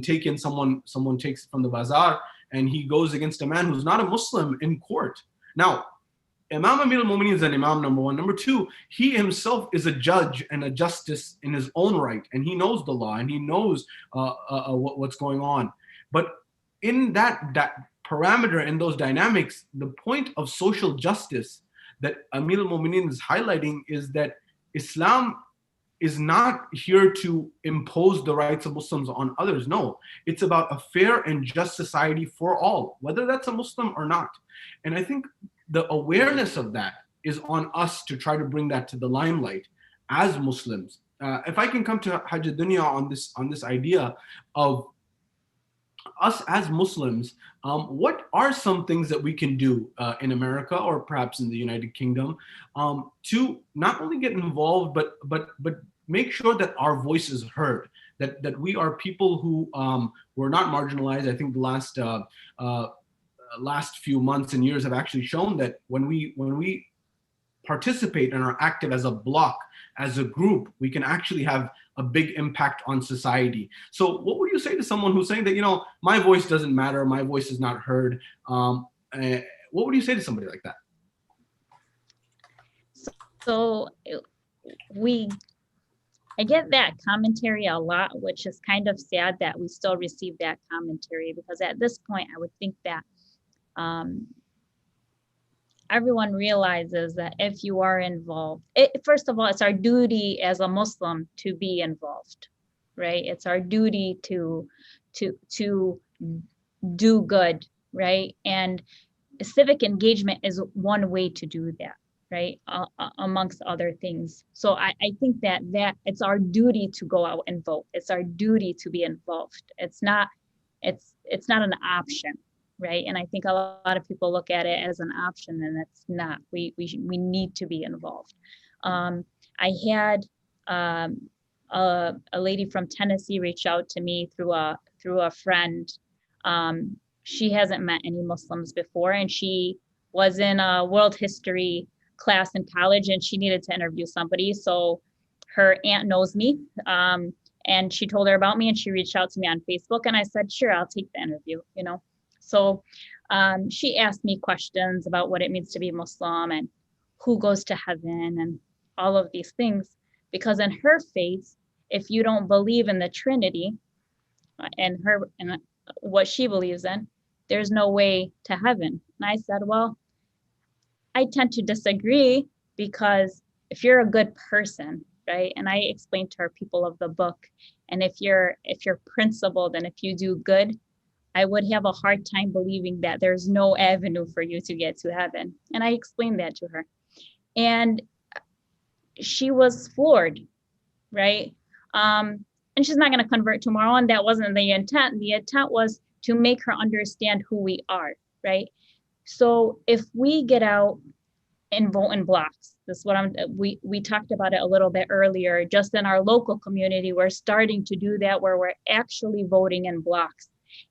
taken. Someone takes it from the bazaar, and he goes against a man who's not a Muslim in court. Now, Imam Amir al-Mu'mineen is an imam, number one. Number two, he himself is a judge and a justice in his own right, and he knows the law and he knows what's going on. But in that parameter, in those dynamics, the point of social justice that Amir al-Mu'mineen is highlighting is that Islam is not here to impose the rights of Muslims on others. No, it's about a fair and just society for all, whether that's a Muslim or not. And I think the awareness of that is on us to try to bring that to the limelight as Muslims. If I can come to Hajjah Dewnya on this idea of us as Muslims, what are some things that we can do in America or perhaps in the United Kingdom to not only get involved, but make sure that our voice is heard, that we are people who were not marginalized. I think the last few months and years have actually shown that when we participate and are active as a block, as a group, we can actually have a big impact on society. So what would you say to someone who's saying that, you know, my voice doesn't matter, my voice is not heard? What would you say to somebody like that? So I get that commentary a lot, which is kind of sad that we still receive that commentary, because at this point, I would think that everyone realizes that if you are involved, first of all, it's our duty as a Muslim to be involved, right? It's our duty to do good, right? And civic engagement is one way to do that, right? Amongst other things. So I think that it's our duty to go out and vote. It's our duty to be involved. It's not an option, right? And I think a lot of people look at it as an option, and it's not. We need to be involved. I had a lady from Tennessee reach out to me through a friend. She hasn't met any Muslims before, and she was in a world history class in college, and she needed to interview somebody. So her aunt knows me, and she told her about me, and she reached out to me on Facebook, and I said, sure, I'll take the interview, you know. So she asked me questions about what it means to be Muslim and who goes to heaven and all of these things, because in her faith, if you don't believe in the Trinity and what she believes in, there's no way to heaven. And I said, well, I tend to disagree, because if you're a good person, right? And I explained to her, people of the book, and if you're principled and if you do good, I would have a hard time believing that there's no avenue for you to get to heaven. And I explained that to her. And she was floored, right? And she's not going to convert tomorrow, and that wasn't the intent. The intent was to make her understand who we are, right? So if we get out and vote in blocks, this is what we talked about it a little bit earlier, just in our local community, we're starting to do that, where we're actually voting in blocks,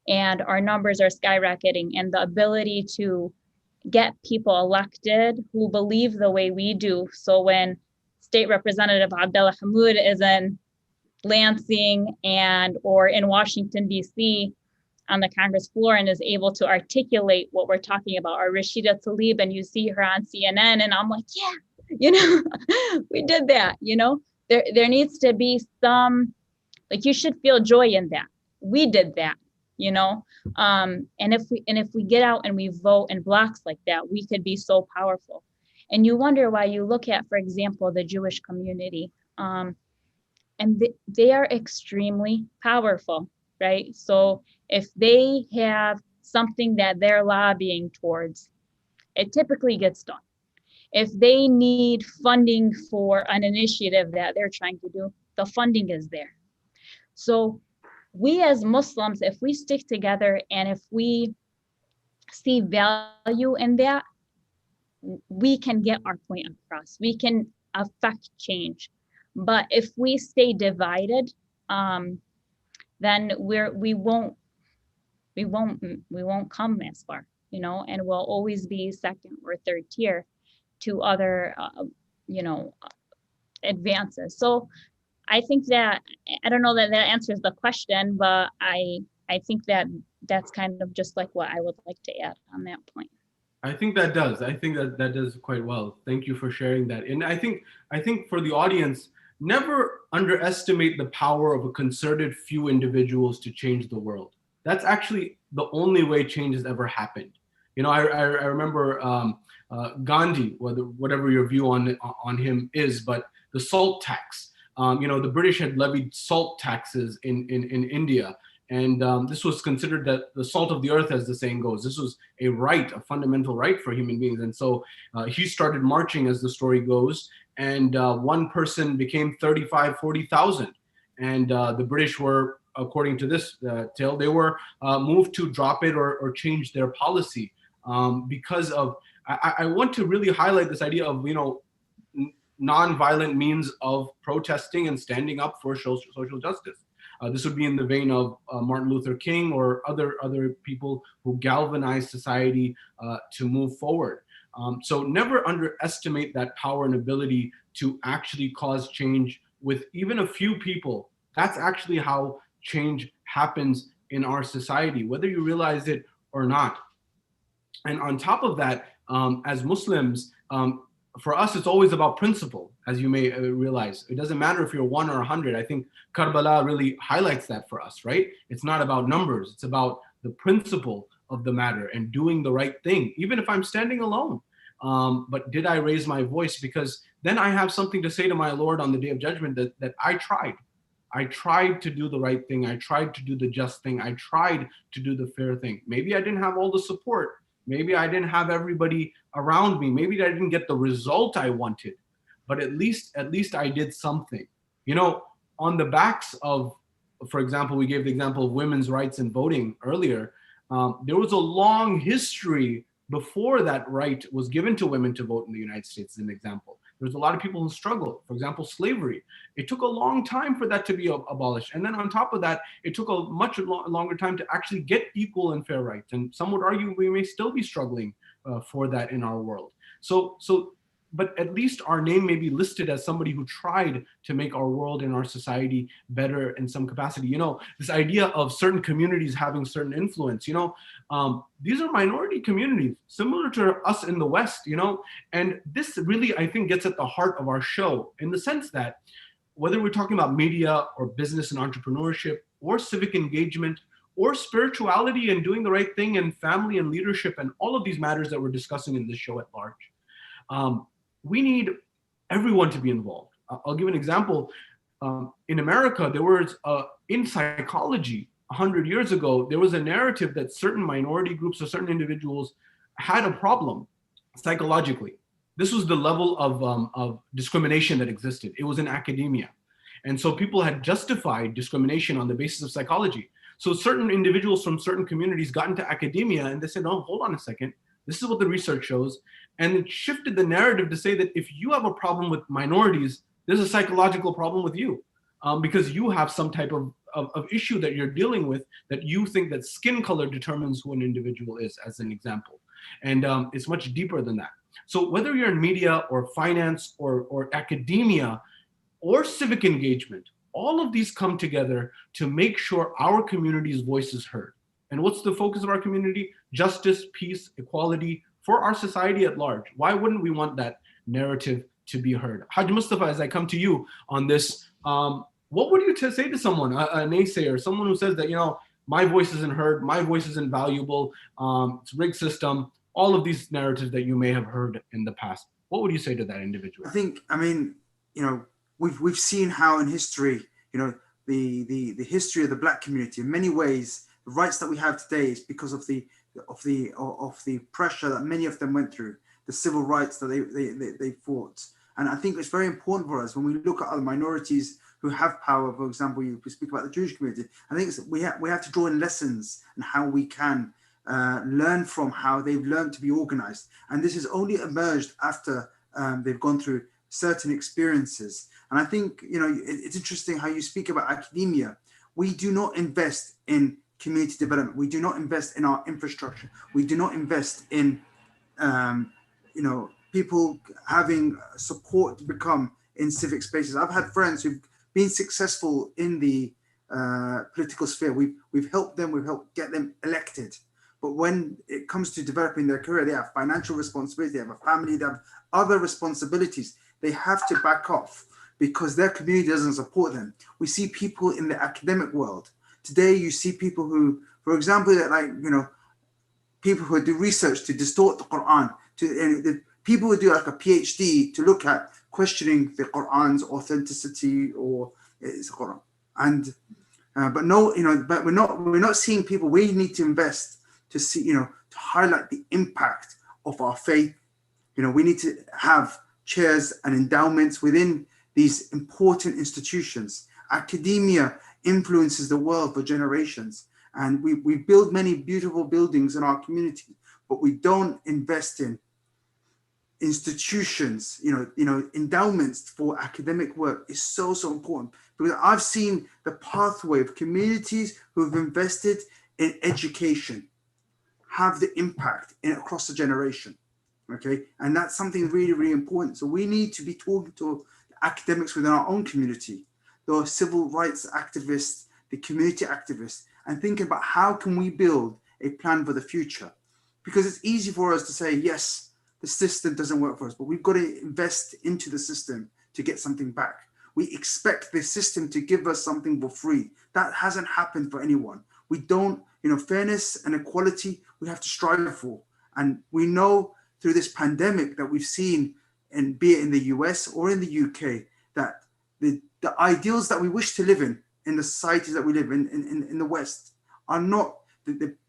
and our numbers are skyrocketing, and the ability to get people elected who believe the way we do. So when State Representative Abdullah Hamoud is in Lansing or in Washington, D.C., on the Congress floor and is able to articulate what we're talking about, or Rashida Tlaib, and you see her on CNN, and I'm like, yeah, you know, we did that, you know. There needs to be some, like, you should feel joy in that. We did that, you know. And if we get out and we vote in blocks like that, we could be so powerful. And you wonder why. You look at, for example, the Jewish community, and they are extremely powerful, right? So if they have something that they're lobbying towards, it typically gets done. If they need funding for an initiative that they're trying to do, the funding is there. So we as Muslims, if we stick together and if we see value in that, we can get our point across. We can affect change. But if we stay divided, then we won't come as far, you know, and we'll always be second or third tier to other, advances. So I think that, I don't know that answers the question, but I think that that's kind of just like what I would like to add on that point. I think that does. I think that does quite well. Thank you for sharing that. And I think for the audience, never underestimate the power of a concerted few individuals to change the world. That's actually the only way change has ever happened. You know, I remember Gandhi, whatever your view on him is, but the salt tax. The British had levied salt taxes in India. And this was considered that the salt of the earth, as the saying goes. This was a right, a fundamental right for human beings. And so he started marching, as the story goes, and one person became 35, 40,000. And the British were, according to this tale, they were moved to drop it or change their policy because of, I want to really highlight this idea of, non-violent means of protesting and standing up for social justice. This would be in the vein of Martin Luther King or other people who galvanized society to move forward. So never underestimate that power and ability to actually cause change with even a few people. That's actually how change happens in our society, whether you realize it or not. And on top of that, as Muslims, for us, it's always about principle, as you may realize. It doesn't matter if you're 1 or 100. I think Karbala really highlights that for us, right? It's not about numbers. It's about the principle of the matter and doing the right thing, even if I'm standing alone. But did I raise my voice? Because then I have something to say to my Lord on the day of judgment that I tried. I tried to do the right thing. I tried to do the just thing. I tried to do the fair thing. Maybe I didn't have all the support. Maybe I didn't have everybody around me. Maybe I didn't get the result I wanted, but at least I did something. You know, on the backs of, for example, we gave the example of women's rights and voting earlier. There was a long history before that right was given to women to vote in the United States, as an example. There's a lot of people who struggled. For example, slavery. It took a long time for that to be abolished. And then on top of that, it took a much longer time to actually get equal and fair rights. And some would argue we may still be struggling for that in our world. But at least our name may be listed as somebody who tried to make our world and our society better in some capacity. You know, this idea of certain communities having certain influence, you know, these are minority communities similar to us in the West, you know, and this really, I think, gets at the heart of our show in the sense that whether we're talking about media or business and entrepreneurship or civic engagement or spirituality and doing the right thing and family and leadership and all of these matters that we're discussing in this show at large, we need everyone to be involved. I'll give an example. In America, there was, in psychology, 100 years ago, there was a narrative that certain minority groups or certain individuals had a problem psychologically. This was the level of discrimination that existed. It was in academia. And so people had justified discrimination on the basis of psychology. So certain individuals from certain communities got into academia and they said, oh, hold on a second. This is what the research shows. And it shifted the narrative to say that if you have a problem with minorities, there's a psychological problem with you because you have some type of issue that you're dealing with that you think that skin color determines who an individual is, as an example. And it's much deeper than that. So whether you're in media or finance or academia or civic engagement, all of these come together to make sure our community's voice is heard. And what's the focus of our community? Justice, peace, equality for our society at large. Why wouldn't we want that narrative to be heard? Hajj Mustafa, as I come to you on this, what would you say to someone, a naysayer, someone who says that, you know, my voice isn't heard, my voice isn't valuable, it's a rigged system, all of these narratives that you may have heard in the past? What would you say to that individual? I mean, you know, we've seen how in history, you know, the history of the Black community, in many ways, the rights that we have today is because of the pressure that many of them went through, the civil rights that they fought. And I think it's very important for us when we look at other minorities who have power. For example, you speak about the Jewish community. I think we have to draw in lessons and how we can learn from how they've learned to be organized. And this has only emerged after they've gone through certain experiences. And I think, you know, it's interesting how you speak about academia. We do not invest in community development. We do not invest in our infrastructure. We do not invest in, you know, people having support to become in civic spaces. I've had friends who've been successful in the political sphere. We've helped them. We've helped get them elected. But when it comes to developing their career, they have financial responsibility. They have a family. They have other responsibilities. They have to back off because their community doesn't support them. We see people in the academic world. Today, you see people who, for example, like, you know, people who do research to distort the Quran, the people who do like a PhD to look at questioning the Quran's authenticity or its Quran. And but no, you know, but we're not seeing people. We need to invest to see, you know, to highlight the impact of our faith. You know, we need to have chairs and endowments within these important institutions. Academia influences the world for generations. And we build many beautiful buildings in our community, but we don't invest in institutions, endowments for academic work is so important, because I've seen the pathway of communities who have invested in education have the impact across the generation. Okay, and that's something really, really important. So we need to be talking to academics within our own community, the civil rights activists, the community activists, and thinking about how can we build a plan for the future. Because it's easy for us to say, yes, the system doesn't work for us, but we've got to invest into the system to get something back. We expect the system to give us something for free. That hasn't happened for anyone. We don't, fairness and equality, we have to strive for. And we know through this pandemic that we've seen, and be it in the US or in the UK, that the ideals that we wish to live in the societies that we live in the West, are not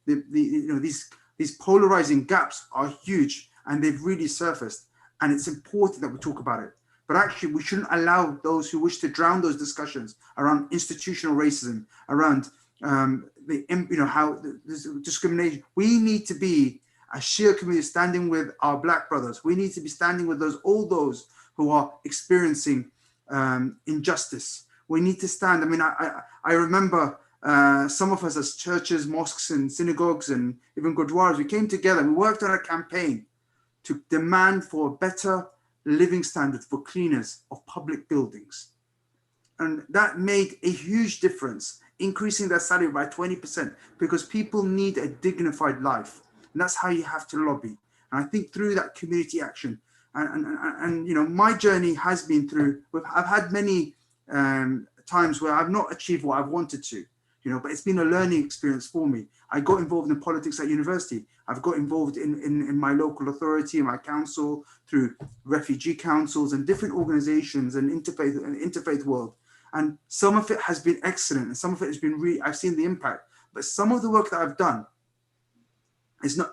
these polarizing gaps are huge, and they've really surfaced. And it's important that we talk about it. But actually, we shouldn't allow those who wish to drown those discussions around institutional racism, around how there's discrimination. We need to be a Shia community standing with our Black brothers. We need to be standing with all those who are experiencing injustice. We need to stand. I mean, I remember some of us as churches, mosques, and synagogues, and even gurdwaras, we came together. We worked on a campaign to demand for a better living standard for cleaners of public buildings. And that made a huge difference, increasing their salary by 20%, because people need a dignified life. And that's how you have to lobby. And I think through that community action, and my journey has been through, I've had many times where I've not achieved what I've wanted to, but it's been a learning experience for me. I got involved in politics at university. I've got involved in my local authority, in my council, through refugee councils and different organizations and interfaith world. And some of it has been excellent, and some of it has been I've seen the impact. But some of the work that I've done,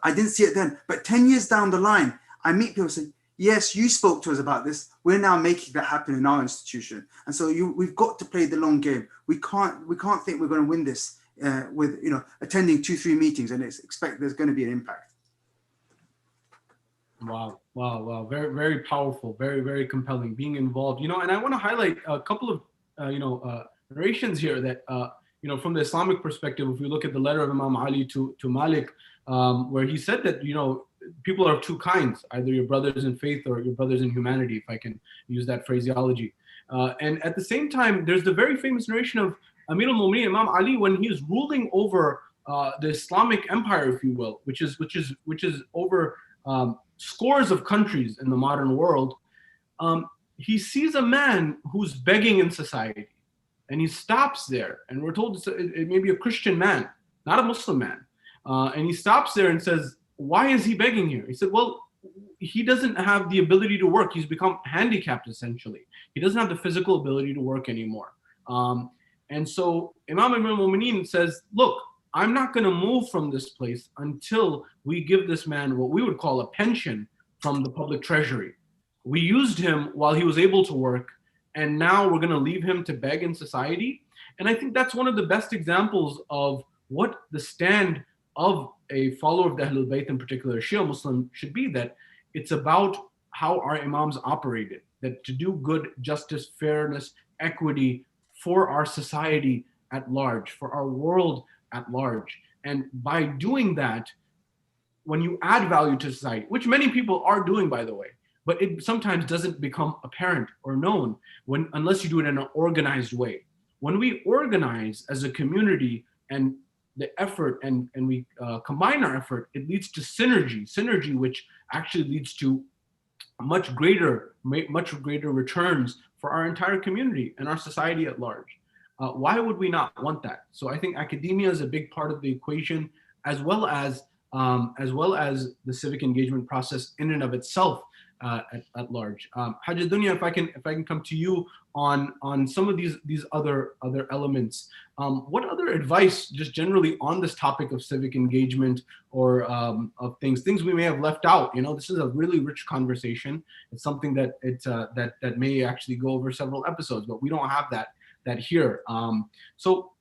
I didn't see it then, but 10 years down the line, I meet people saying, yes, you spoke to us about this. We're now making that happen in our institution. And so we've got to play the long game. We can't think we're going to win this with attending 2-3 meetings and expect there's going to be an impact. Wow. Very, very powerful, very, very compelling, being involved. And I want to highlight a couple of narrations here that, from the Islamic perspective, if we look at the letter of Imam Ali to Malik, where he said that, people are of two kinds, either your brothers in faith or your brothers in humanity, if I can use that phraseology. And at the same time, there's the very famous narration of Amir al-Mu'mineen, Imam Ali, when he is ruling over the Islamic empire, if you will, which is over scores of countries in the modern world. He sees a man who's begging in society, and he stops there. And we're told it may be a Christian man, not a Muslim man. And he stops there and says, why is he begging here? He said, well, he doesn't have the ability to work. He's become handicapped, essentially. He doesn't have the physical ability to work anymore. And so Imam al-Mu'mineen says, look, I'm not going to move from this place until we give this man what we would call a pension from the public treasury. We used him while he was able to work, and now we're going to leave him to beg in society. And I think that's one of the best examples of what the stand of a follower of the Ahlul Bayt, in particular Shia Muslim, should be, that it's about how our imams operated, that to do good, justice, fairness, equity for our society at large, for our world at large. And by doing that, when you add value to society, which many people are doing, by the way, but it sometimes doesn't become apparent or known unless you do it in an organized way. When we organize as a community and the effort and we combine our effort, it leads to synergy, which actually leads to much greater returns for our entire community and our society at large. Why would we not want that? So I think academia is a big part of the equation, as well as the civic engagement process in and of itself at large. Hajjah Dewnya, if I can come to you on some of these other elements. What other advice, just generally on this topic of civic engagement, or of things we may have left out? This is a really rich conversation. It's something that that may actually go over several episodes, but we don't have that here. So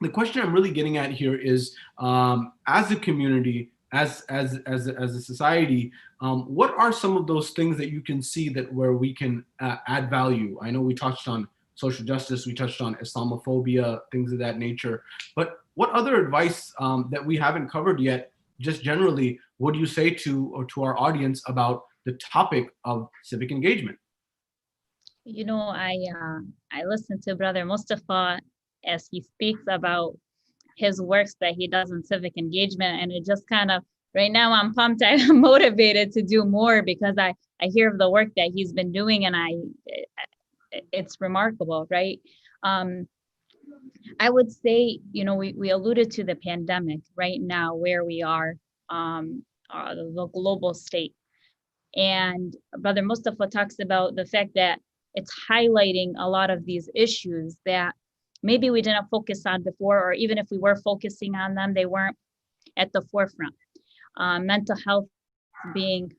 the question I'm really getting at here is, as a community, as a society, what are some of those things that you can see that where we can add value? I know we touched on social justice, we touched on Islamophobia, things of that nature, but what other advice that we haven't covered yet, just generally, what do you say to our audience about the topic of civic engagement? You know, I listened to Brother Mustafa as he speaks about his works that he does in civic engagement, and it just kind of, right now I'm pumped, I'm motivated to do more because I hear of the work that he's been doing, and it's remarkable, right? I would say, you know, we alluded to the pandemic right now, where we are, the global state. And Brother Mustafa talks about the fact that it's highlighting a lot of these issues that maybe we didn't focus on before, or even if we were focusing on them, they weren't at the forefront. Mental health being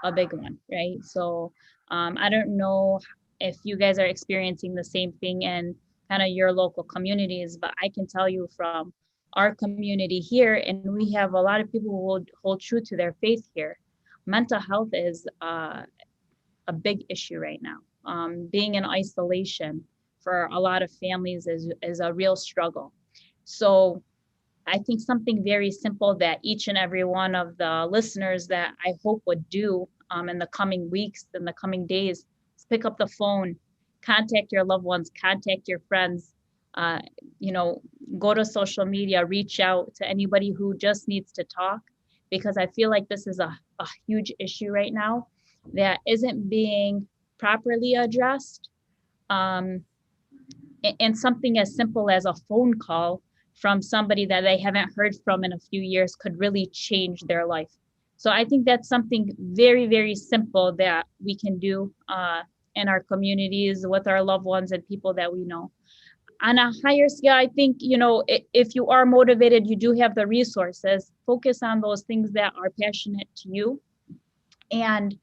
a big one, right? So I don't know if you guys are experiencing the same thing in kind of your local communities, but I can tell you from our community here, and we have a lot of people who hold true to their faith here. Mental health is a big issue right now. Being in isolation for a lot of families is a real struggle. So I think something very simple that each and every one of the listeners that I hope would do in the coming weeks, in the coming days, is pick up the phone, contact your loved ones, contact your friends, you know, go to social media, reach out to anybody who just needs to talk, because I feel like this is a huge issue right now that isn't being properly addressed. And something as simple as a phone call from somebody that they haven't heard from in a few years could really change their life. So I think that's something very, very simple that we can do in our communities with our loved ones and people that we know. On a higher scale, I think, you know, if you are motivated, you do have the resources, focus on those things that are passionate to you and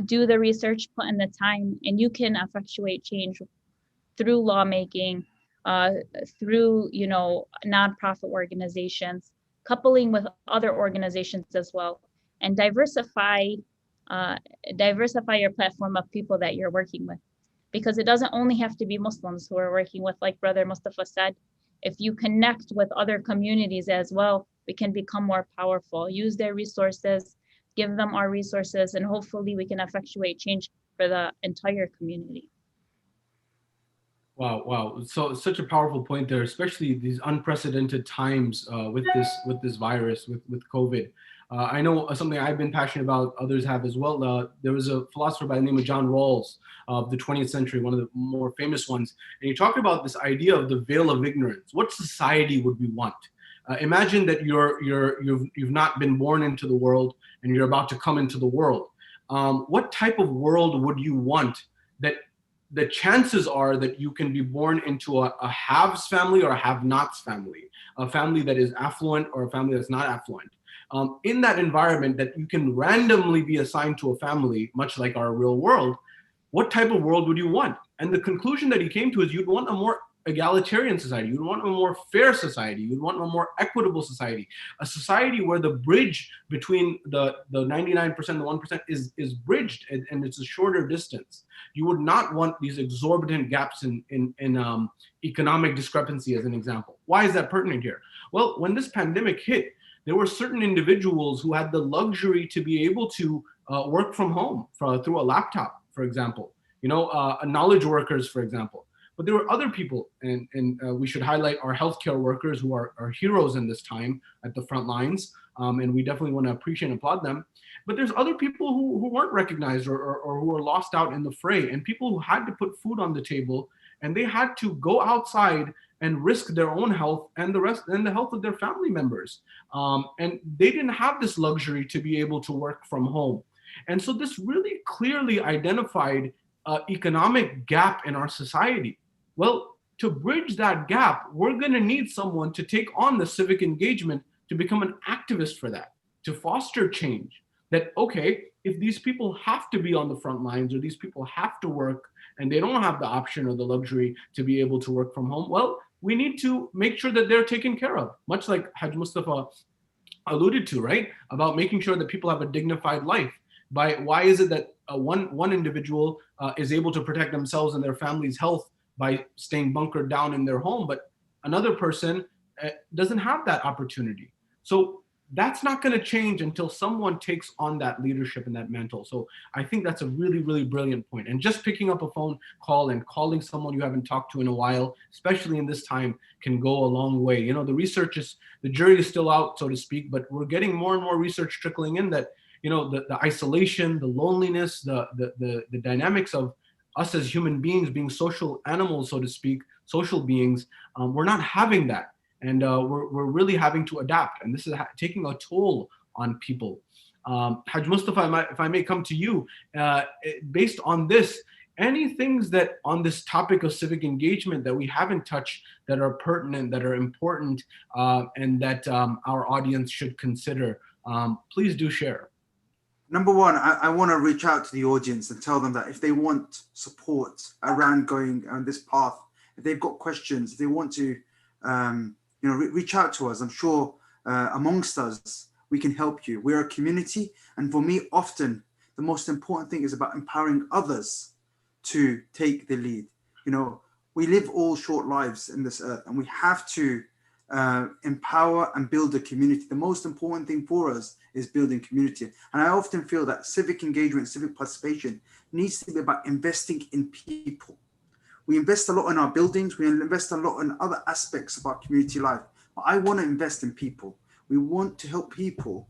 do the research, put in the time, and you can effectuate change through lawmaking, through, you know, nonprofit organizations, coupling with other organizations as well, and diversify your platform of people that you're working with. Because it doesn't only have to be Muslims who are working with, like Brother Mustafa said. If you connect with other communities as well, we can become more powerful. Use their resources, give them our resources, and hopefully we can effectuate change for the entire community. Wow. So such a powerful point there, especially these unprecedented times with this virus, with COVID. I know something I've been passionate about, others have as well. There was a philosopher by the name of John Rawls of the 20th century, one of the more famous ones. And he talked about this idea of the veil of ignorance. What society would we want? Imagine that you've not been born into the world and you're about to come into the world. What type of world would you want that the chances are that you can be born into a haves family or a have-nots family, a family that is affluent or a family that's not affluent. In that environment that you can randomly be assigned to a family, much like our real world, what type of world would you want? And the conclusion that he came to is you'd want a more egalitarian society, you'd want a more fair society, you'd want a more equitable society, a society where the bridge between the 99% and the 1% is bridged and it's a shorter distance. You would not want these exorbitant gaps in economic discrepancy, as an example. Why is that pertinent here? Well, when this pandemic hit, there were certain individuals who had the luxury to be able to work from home through a laptop, for example, knowledge workers, for example. But there were other people, and we should highlight our healthcare workers who are heroes in this time at the front lines, and we definitely want to appreciate and applaud them. But there's other people who weren't recognized or who were lost out in the fray, and people who had to put food on the table, and they had to go outside and risk their own health and the health of their family members. And they didn't have this luxury to be able to work from home. And so this really clearly identified an economic gap in our society. Well, to bridge that gap, we're going to need someone to take on the civic engagement, to become an activist for that, to foster change. That, okay, if these people have to be on the front lines or these people have to work and they don't have the option or the luxury to be able to work from home, well, we need to make sure that they're taken care of. Much like Hajj Mustafa alluded to, right? About making sure that people have a dignified life. Why is it that one individual is able to protect themselves and their family's health by staying bunkered down in their home, but another person doesn't have that opportunity? So that's not going to change until someone takes on that leadership and that mantle. So I think that's a really, really brilliant point. And just picking up a phone call and calling someone you haven't talked to in a while, especially in this time, can go a long way. You know, the jury is still out, so to speak, but we're getting more and more research trickling in that, you know, the isolation, the loneliness, the dynamics of us as human beings being social animals, so to speak, social beings, we're not having that. And we're really having to adapt, and this is taking a toll on people. Hajj Mustafa, if I may come to you, based on this, any things that on this topic of civic engagement that we haven't touched that are pertinent, that are important, and that our audience should consider, please do share. Number one, I want to reach out to the audience and tell them that if they want support around going on this path, if they've got questions, if they want to reach out to us. I'm sure amongst us, we can help you. We're a community. And for me, often the most important thing is about empowering others to take the lead. You know, we live all short lives in this earth, and we have to empower and build a community. The most important thing for us is building community. And I often feel that civic engagement, civic participation needs to be about investing in people. We invest a lot in our buildings. We invest a lot in other aspects of our community life. But I want to invest in people. We want to help people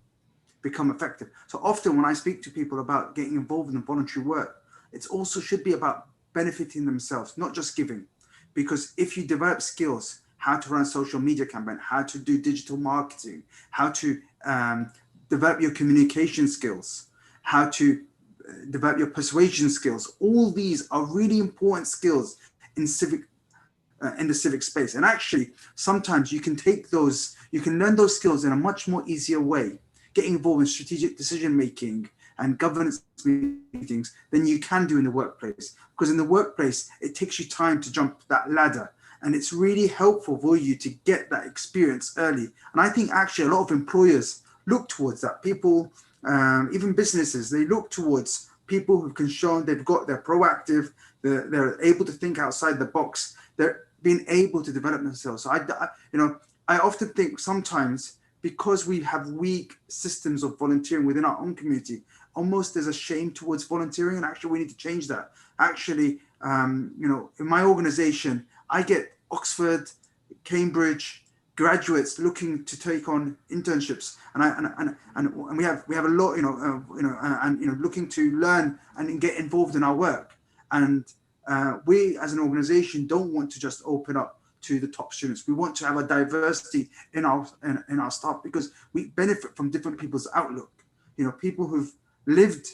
become effective. So often when I speak to people about getting involved in voluntary work, it also should be about benefiting themselves, not just giving. Because if you develop skills, how to run a social media campaign, how to do digital marketing, how to develop your communication skills, how to develop your persuasion skills. All these are really important skills in the civic space. And actually, sometimes you can learn those skills in a much more easier way, getting involved in strategic decision making and governance meetings than you can do in the workplace. Because in the workplace, it takes you time to jump that ladder. And it's really helpful for you to get that experience early. And I think actually a lot of employers look towards that. People, even businesses, they look towards people who can show they're proactive, they're able to think outside the box, they're being able to develop themselves. So I often think sometimes because we have weak systems of volunteering within our own community, almost there's a shame towards volunteering, and actually we need to change that. Actually, in my organization, I get Oxford, Cambridge graduates looking to take on internships, and we have a lot, looking to learn and get involved in our work. And we as an organization don't want to just open up to the top students. We want to have a diversity in our staff, because we benefit from different people's outlook. You know, people who've lived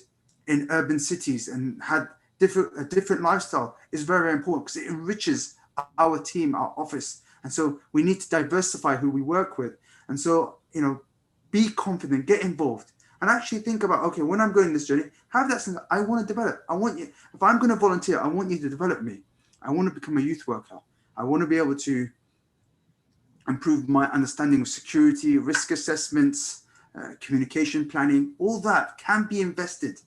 in urban cities and had a different lifestyle is very, very important, because it enriches our team, our office. And so we need to diversify who we work with. And so, be confident, get involved, and actually think about, okay, when I'm going this journey, have that sense, I want to develop. I want you, if I'm going to volunteer, I want you to develop me. I want to become a youth worker. I want to be able to improve my understanding of security, risk assessments, communication planning. All that can be invested.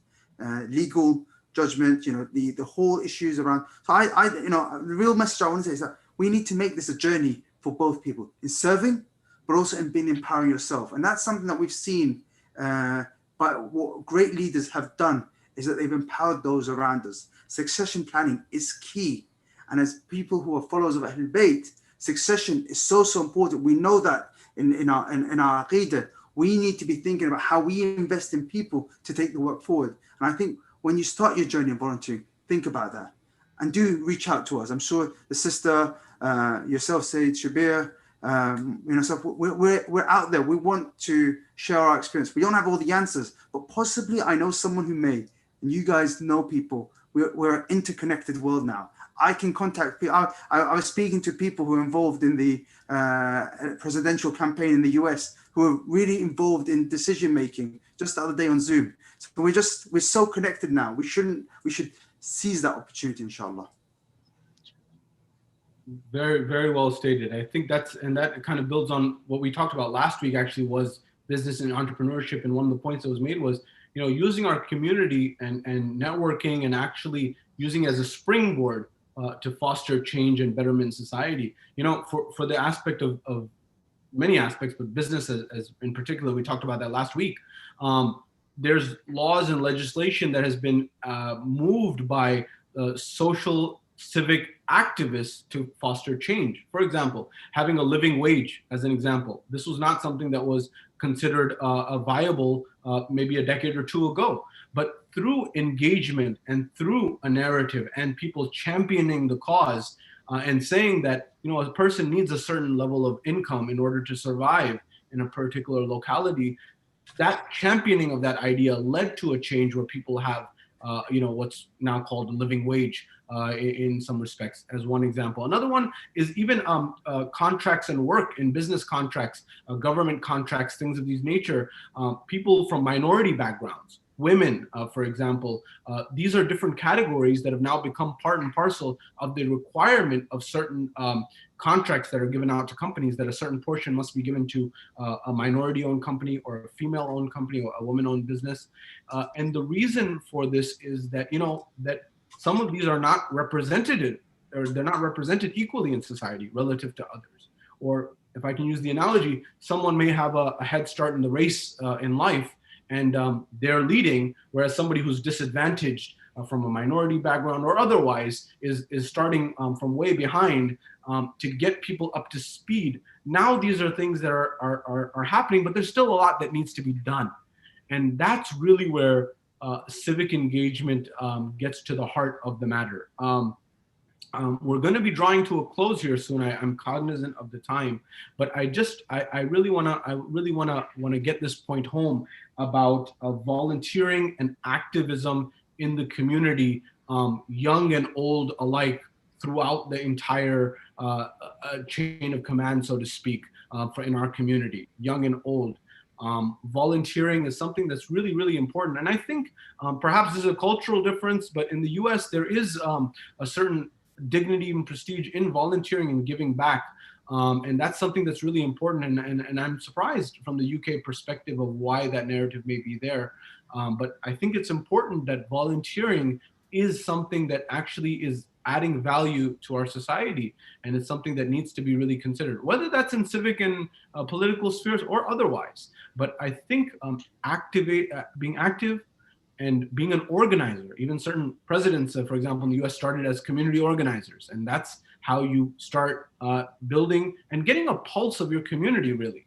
Legal judgment, the whole issues around. So the real message I want to say is that we need to make this a journey for both people in serving, but also in being empowering yourself. And that's something that we've seen by what great leaders have done, is that they've empowered those around us. Succession planning is key. And as people who are followers of Ahlul Bayt, succession is so important. We know that in our Aqidah, we need to be thinking about how we invest in people to take the work forward. And I think when you start your journey in volunteering, think about that. And do reach out to us. I'm sure the sister, yourself, Sayyid, Shabbir, so we're out there. We want to share our experience. We don't have all the answers, but possibly I know someone who may. And you guys know people. We're an interconnected world now. I can contact people. I was speaking to people who are involved in the presidential campaign in the US, who are really involved in decision making just the other day on Zoom. So we're so connected now. We should seize that opportunity, inshallah. Very, very well stated. I think that kind of builds on what we talked about last week, actually, was business and entrepreneurship. And one of the points that was made was, using our community and networking and actually using as a springboard to foster change and betterment in society. For the aspect of many aspects, but business as in particular, we talked about that last week. There's laws and legislation that has been moved by social civic activists to foster change. For example, having a living wage as an example. This was not something that was considered viable maybe a decade or two ago. But through engagement and through a narrative and people championing the cause and saying that, a person needs a certain level of income in order to survive in a particular locality, that championing of that idea led to a change where people have, what's now called a living wage in some respects, as one example. Another one is even contracts and work in business contracts, government contracts, things of these nature. People from minority backgrounds, women, for example, these are different categories that have now become part and parcel of the requirement of certain contracts that are given out to companies, that a certain portion must be given to a minority-owned company or a female-owned company or a woman-owned business. And the reason for this is that, that some of these are not represented, or they're not represented equally in society relative to others. Or if I can use the analogy, someone may have a head start in the race in life, and they're leading, whereas somebody who's disadvantaged from a minority background or otherwise is starting from way behind to get people up to speed. Now these are things that are happening, but there's still a lot that needs to be done. And that's really where civic engagement gets to the heart of the matter. We're going to be drawing to a close here soon. I'm cognizant of the time, but I really want to get this point home about volunteering and activism in the community, young and old alike, throughout the entire chain of command, so to speak, in our community, young and old. Volunteering is something that's really, really important. And I think perhaps there's a cultural difference, but in the US, there is a certain dignity and prestige in volunteering and giving back. And that's something that's really important. And I'm surprised from the UK perspective of why that narrative may be there. But I think it's important that volunteering is something that actually is adding value to our society. And it's something that needs to be really considered, whether that's in civic and political spheres or otherwise. But I think being active and being an organizer, even certain presidents, for example, in the US started as community organizers. And that's how you start building and getting a pulse of your community, really.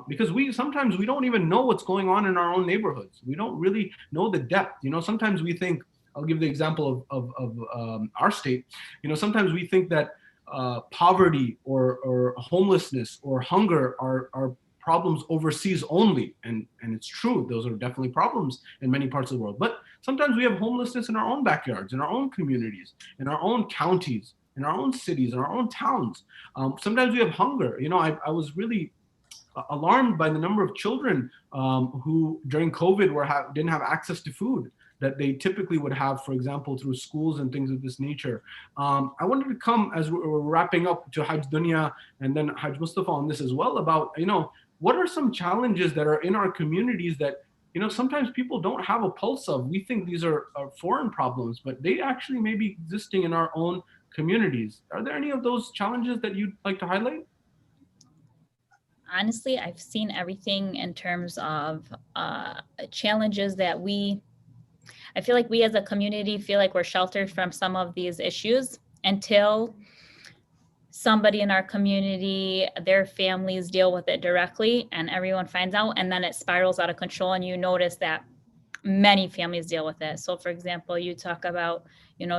Because sometimes we don't even know what's going on in our own neighborhoods. We don't really know the depth. Sometimes we think, I'll give the example of our state. Sometimes we think that poverty or homelessness or hunger are problems overseas only. And it's true, those are definitely problems in many parts of the world. But sometimes we have homelessness in our own backyards, in our own communities, in our own counties, in our own cities, in our own towns. Sometimes we have hunger. I was really alarmed by the number of children who during COVID didn't have access to food that they typically would have, for example, through schools and things of this nature. I wanted to come, as we're wrapping up, to Hajj Dewnya and then Hajj Mustafa on this as well, about, what are some challenges that are in our communities that, sometimes people don't have a pulse of. We think these are foreign problems, but they actually may be existing in our own communities. Are there any of those challenges that you'd like to highlight? Honestly, I've seen everything in terms of challenges that I feel like we as a community feel like we're sheltered from some of these issues until somebody in our community, their families deal with it directly and everyone finds out, and then it spirals out of control and you notice that many families deal with it. So for example, you talk about,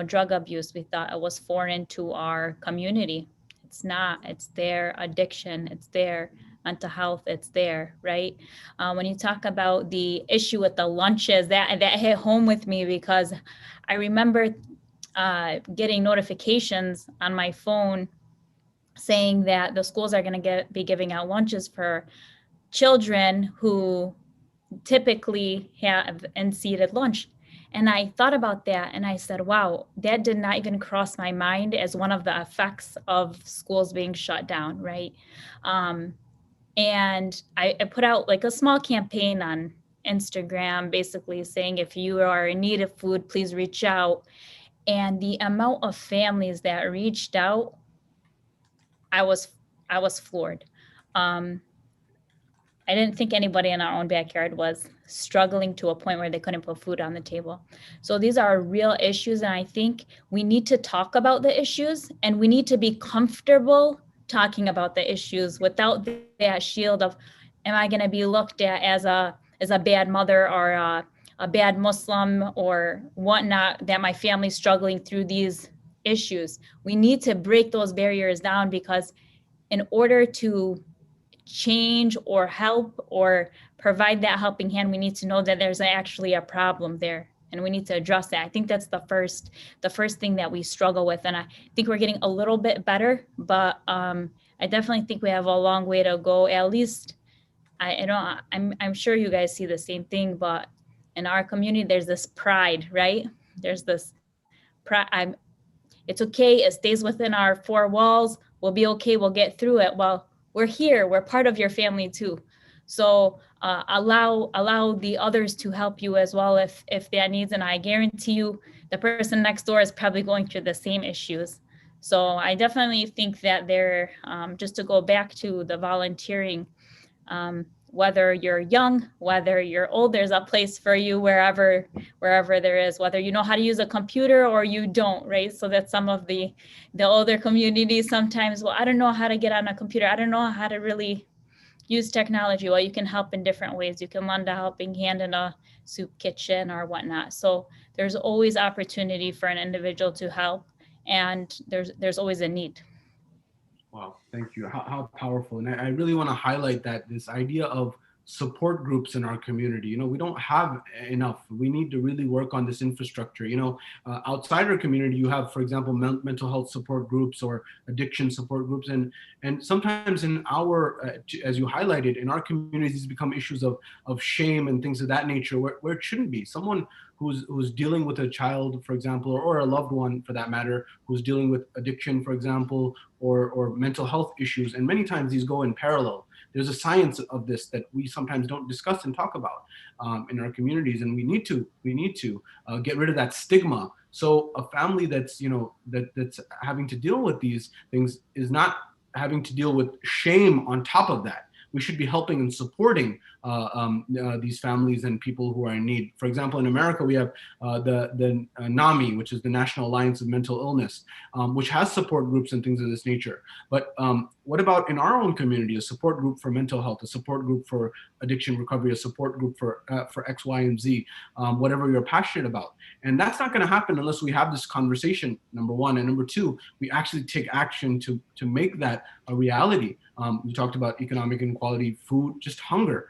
drug abuse. We thought it was foreign to our community. It's not. It's their addiction. It's their mental health. It's there, right? When you talk about the issue with the lunches, that hit home with me because I remember getting notifications on my phone saying that the schools are going to be giving out lunches for children who typically have unseated lunch. And I thought about that and I said, wow, that did not even cross my mind as one of the effects of schools being shut down, right? And I put out like a small campaign on Instagram, basically saying, if you are in need of food, please reach out. And the amount of families that reached out, I was floored. Um, I didn't think anybody in our own backyard was struggling to a point where they couldn't put food on the table. So these are real issues, and I think we need to talk about the issues, and we need to be comfortable talking about the issues without that shield of, am I going to be looked at as a bad mother or a bad Muslim or whatnot, that my family's struggling through these issues. We need to break those barriers down, because in order to change or help or provide that helping hand, we need to know that there's actually a problem there, and we need to address that. I think that's the first thing that we struggle with, and I think we're getting a little bit better, but I definitely think we have a long way to go. At least I'm sure you guys see the same thing, but in our community there's this pride, right? There's this pride. It's okay, it stays within our four walls, we'll be okay, we'll get through it. Well, we're here, we're part of your family too. So allow the others to help you as well if that needs, and I guarantee you the person next door is probably going through the same issues. So I definitely think that just to go back to the volunteering, whether you're young, whether you're old, there's a place for you wherever there is, whether you know how to use a computer or you don't, right? So that some of the older communities sometimes, well, I don't know how to get on a computer. I don't know how to really use technology. Well, you can help in different ways. You can lend a helping hand in a soup kitchen or whatnot. So there's always opportunity for an individual to help, and there's always a need. Wow, thank you. How powerful. And I really want to highlight that this idea of support groups in our community, you know, we don't have enough. We need to really work on this infrastructure. You know, outside our community, you have, for example, mental health support groups or addiction support groups. And sometimes in our, as you highlighted, in our communities, these become issues of shame and things of that nature, where it shouldn't be. Someone who's dealing with a child, for example, or a loved one for that matter, who's dealing with addiction, for example, or mental health issues. And many times these go in parallel. There's a science of this that we sometimes don't discuss and talk about in our communities. And we need to get rid of that stigma. So a family that's, you know, that's having to deal with these things is not having to deal with shame on top of that. We should be helping and supporting these families and people who are in need. For example, in America, we have the NAMI, which is the National Alliance of Mental Illness, which has support groups and things of this nature. But what about in our own community, a support group for mental health, a support group for addiction recovery, a support group for X, Y, and Z, whatever you're passionate about? And that's not going to happen unless we have this conversation, number one. And number two, we actually take action to make that a reality. We talked about economic inequality, food, just hunger.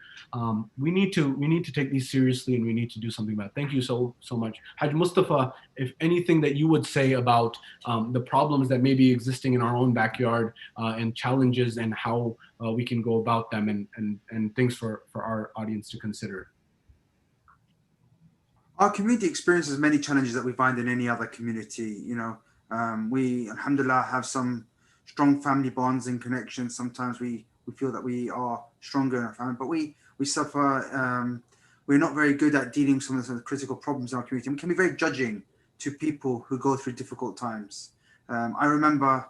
We need to take these seriously, and we need to do something about it. Thank you so much. Hajj Mustafa, if anything that you would say about the problems that may be existing in our own backyard and challenges and how we can go about them and things for our audience to consider. Our community experiences many challenges that we find in any other community. You know, we, alhamdulillah, have some strong family bonds and connections. Sometimes we feel that we are stronger in our family, but we suffer. We're not very good at dealing with some of the critical problems in our community. We can be very judging to people who go through difficult times. I remember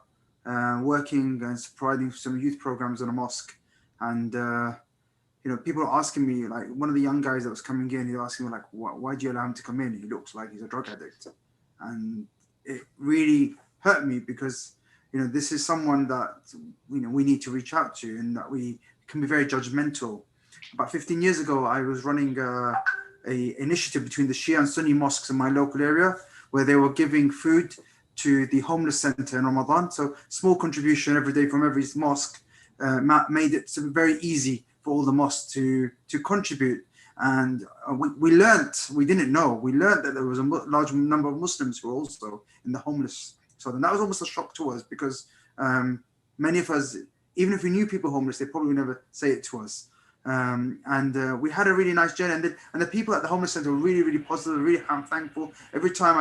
working and providing some youth programs in a mosque, and you know, people are asking me, like one of the young guys that was coming in, he was asking me like, why do you allow him to come in? He looks like he's a drug addict. And it really hurt me because, you know, this is someone that, you know, we need to reach out to, and that we can be very judgmental. About 15 years ago, I was running a initiative between the Shia and Sunni mosques in my local area, where they were giving food to the homeless center in Ramadan. So small contribution every day from every mosque made it very easy for all the mosques to contribute. And we learned that there was a large number of Muslims who were also in the homeless. So then that was almost a shock to us, because many of us, even if we knew people homeless, they probably would never say it to us. We had a really nice journey, and the people at the homeless center were really, really positive, really thankful. Every time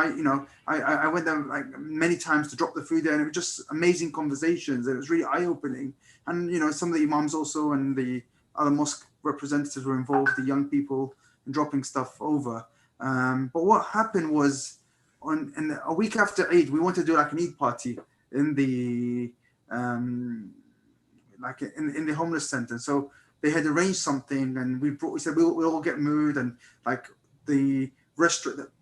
I went there like many times to drop the food there, and it was just amazing conversations. It was really eye-opening. And some of the imams also and the other mosque representatives were involved, the young people, in dropping stuff over. But what happened was, a week after Eid, we wanted to do like an Eid party in the in the homeless center. So they had arranged something, and we said we'll all get moved, and like the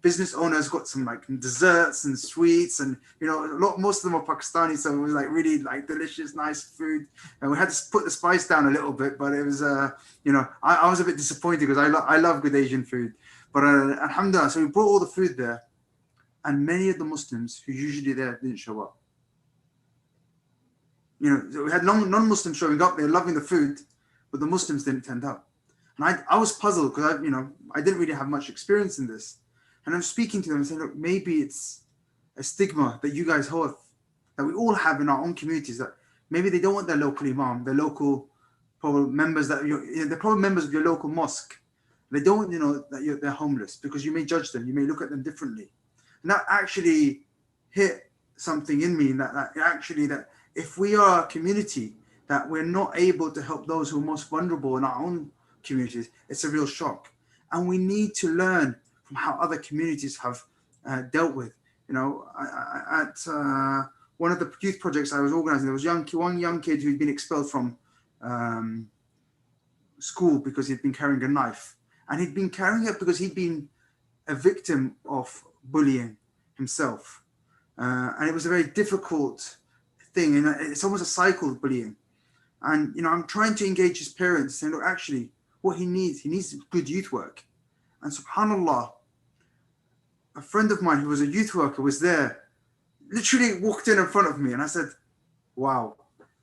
business owners got some like desserts and sweets, and most of them are Pakistani, so it was like really like delicious, nice food, and we had to put the spice down a little bit, but it was I was a bit disappointed because I love good Asian food, but alhamdulillah, so we brought all the food there, and many of the Muslims who usually there didn't show up. So we had non-Muslims showing up, they're loving the food, but the Muslims didn't turn up. And I was puzzled because I didn't really have much experience in this. And I'm speaking to them and saying, look, maybe it's a stigma that you guys have, that we all have in our own communities, that maybe they don't want their local imam, their local members, they're probably members of your local mosque. They don't want that they're homeless, because you may judge them, you may look at them differently. And that actually hit something in me, that if we are a community that we're not able to help those who are most vulnerable in our own communities, it's a real shock. And we need to learn from how other communities have dealt with. At one of the youth projects I was organizing, there was one young kid who'd been expelled from school because he'd been carrying a knife. And he'd been carrying it because he'd been a victim of bullying himself. And it was a very difficult thing. And it's almost a cycle of bullying. And, I'm trying to engage his parents, saying, look, actually, what he needs good youth work. And subhanAllah, a friend of mine who was a youth worker was there, literally walked in front of me. And I said, wow,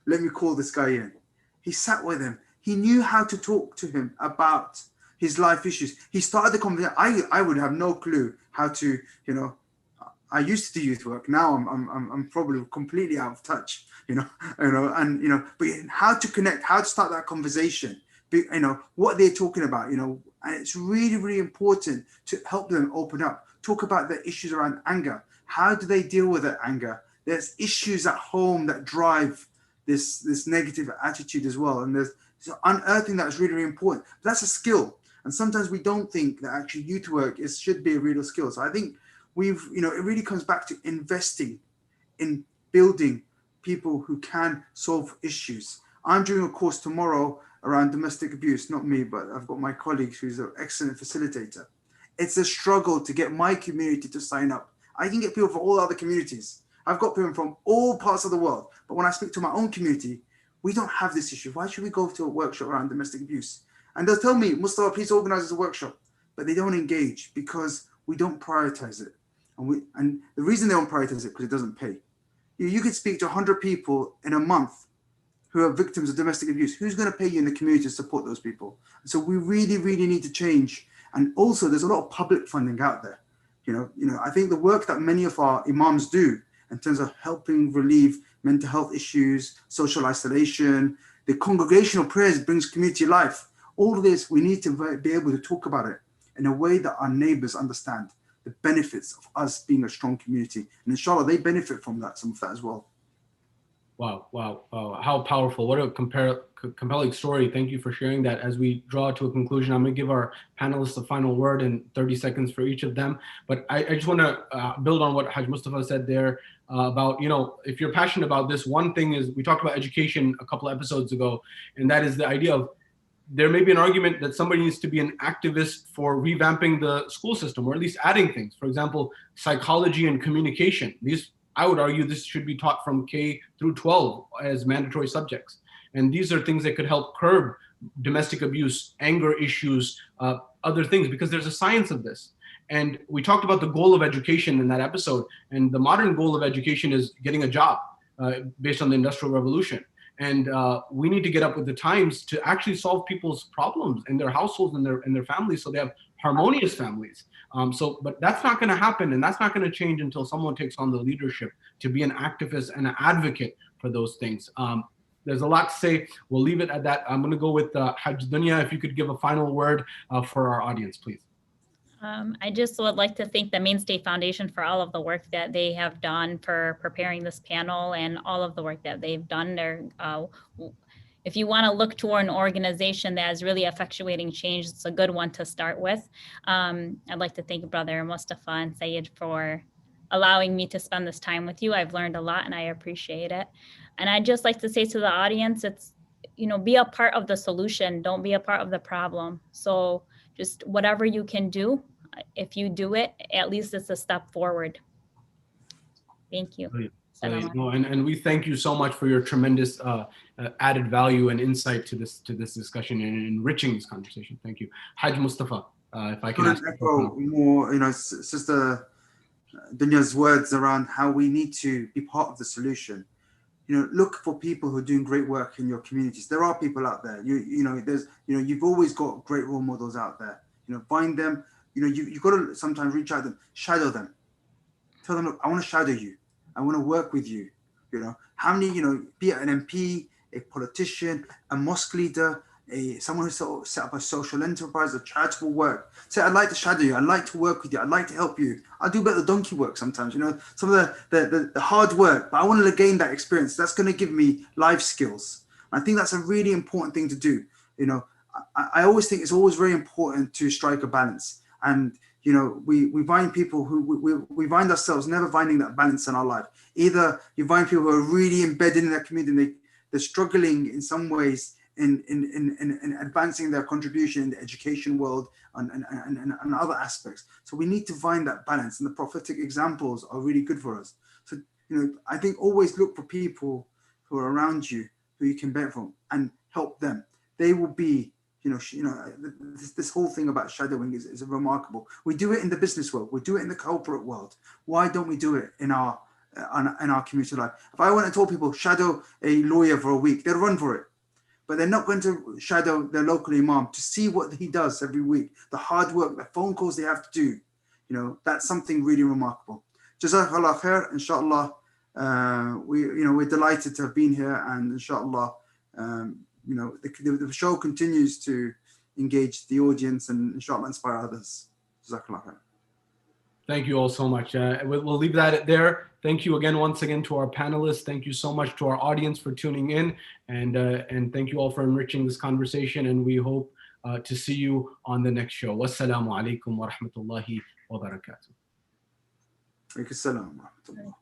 let me call this guy in. He sat with him. He knew how to talk to him about his life issues. He started the conversation. I would have no clue how to, I used to do youth work. Now I'm probably completely out of touch, but how to connect, how to start that conversation, what they're talking about, and it's really, really important to help them open up, talk about the issues around anger. How do they deal with that anger? There's issues at home that drive this negative attitude as well. And there's unearthing that is really, really important. But that's a skill. And sometimes we don't think that actually youth work should be a real skill. So I think it really comes back to investing in building people who can solve issues. I'm doing a course tomorrow around domestic abuse, not me, but I've got my colleague who's an excellent facilitator. It's a struggle to get my community to sign up. I can get people from all other communities. I've got people from all parts of the world, but when I speak to my own community, we don't have this issue. Why should we go to a workshop around domestic abuse? And they'll tell me, Mustafa, please organize a workshop, but they don't engage because we don't prioritize it. And the reason they don't prioritize it because it doesn't pay. You could speak to 100 people in a month who are victims of domestic abuse. Who's going to pay you in the community to support those people? So we really, really need to change. And also, there's a lot of public funding out there. I think the work that many of our imams do in terms of helping relieve mental health issues, social isolation, the congregational prayers brings community life. All of this, we need to be able to talk about it in a way that our neighbors understand the benefits of us being a strong community. And inshallah, they benefit from some of that as well. Wow. How powerful. What a compelling story. Thank you for sharing that. As we draw to a conclusion, I'm going to give our panelists a final word in 30 seconds for each of them. But I just want to build on what Hajj Mustafa said there about, if you're passionate about this, one thing is, we talked about education a couple of episodes ago, and that is the idea of, there may be an argument that somebody needs to be an activist for revamping the school system, or at least adding things. For example, psychology and communication. I would argue this should be taught from K through 12 as mandatory subjects. And these are things that could help curb domestic abuse, anger issues, other things, because there's a science of this. And we talked about the goal of education in that episode. And the modern goal of education is getting a job based on the Industrial Revolution. And we need to get up with the times to actually solve people's problems in their households and their families, so they have harmonious families. But that's not going to happen, and that's not going to change until someone takes on the leadership to be an activist and an advocate for those things. there's a lot to say. We'll leave it at that. I'm going to go with Hajj Dewnya. If you could give a final word for our audience, please. I just would like to thank the Mainstay Foundation for all of the work that they have done for preparing this panel and all of the work that they've done. If you want to look toward an organization that is really effectuating change, it's a good one to start with. I'd like to thank Brother Mustafa and Sayyid for allowing me to spend this time with you. I've learned a lot and I appreciate it. And I'd just like to say to the audience, it's, be a part of the solution. Don't be a part of the problem. So just whatever you can do, if you do it, at least it's a step forward. Thank you. And we thank you so much for your tremendous added value and insight to this discussion and enriching this conversation. Thank you. Hajj Mustafa, if I can ask echo more, Sister Dunya's words around how we need to be part of the solution. Look for people who are doing great work in your communities. There are people out there. You've always got great role models out there. Find them. You've got to sometimes reach out to them, shadow them. Tell them, look, I want to shadow you. I want to work with you. How many, be it an MP, a politician, a mosque leader, someone who set up a social enterprise, a charitable work. Say, I'd like to shadow you. I'd like to work with you. I'd like to help you. I do better donkey work sometimes, some of the hard work, but I want to gain that experience. That's going to give me life skills. I think that's a really important thing to do. I always think it's always very important to strike a balance. And, we find people who we find ourselves never finding that balance in our life. Either you find people who are really embedded in their community and they're struggling in some ways in advancing their contribution in the education world and other aspects. So we need to find that balance, and the prophetic examples are really good for us. So, I think always look for people who are around you, who you can benefit from, and help them. They will be, this whole thing about shadowing is remarkable. We do it in the business world. We do it in the corporate world. Why don't we do it in our community life? If I went and told people shadow a lawyer for a week, they'd run for it. But they're not going to shadow their local imam to see what he does every week, the hard work, the phone calls they have to do. That's something really remarkable. Jazakallah khair, inshallah. We're delighted to have been here, and inshallah, the show continues to engage the audience and inshallah inspire others. Jazakallah khair. Thank you all so much. We'll leave that there. Thank you once again to our panelists. Thank you so much to our audience for tuning in, and thank you all for enriching this conversation. And we hope to see you on the next show. Wassalamu alaikum wa rahmatullahi wa barakatuh. Alaikum salam wa rahmatullah.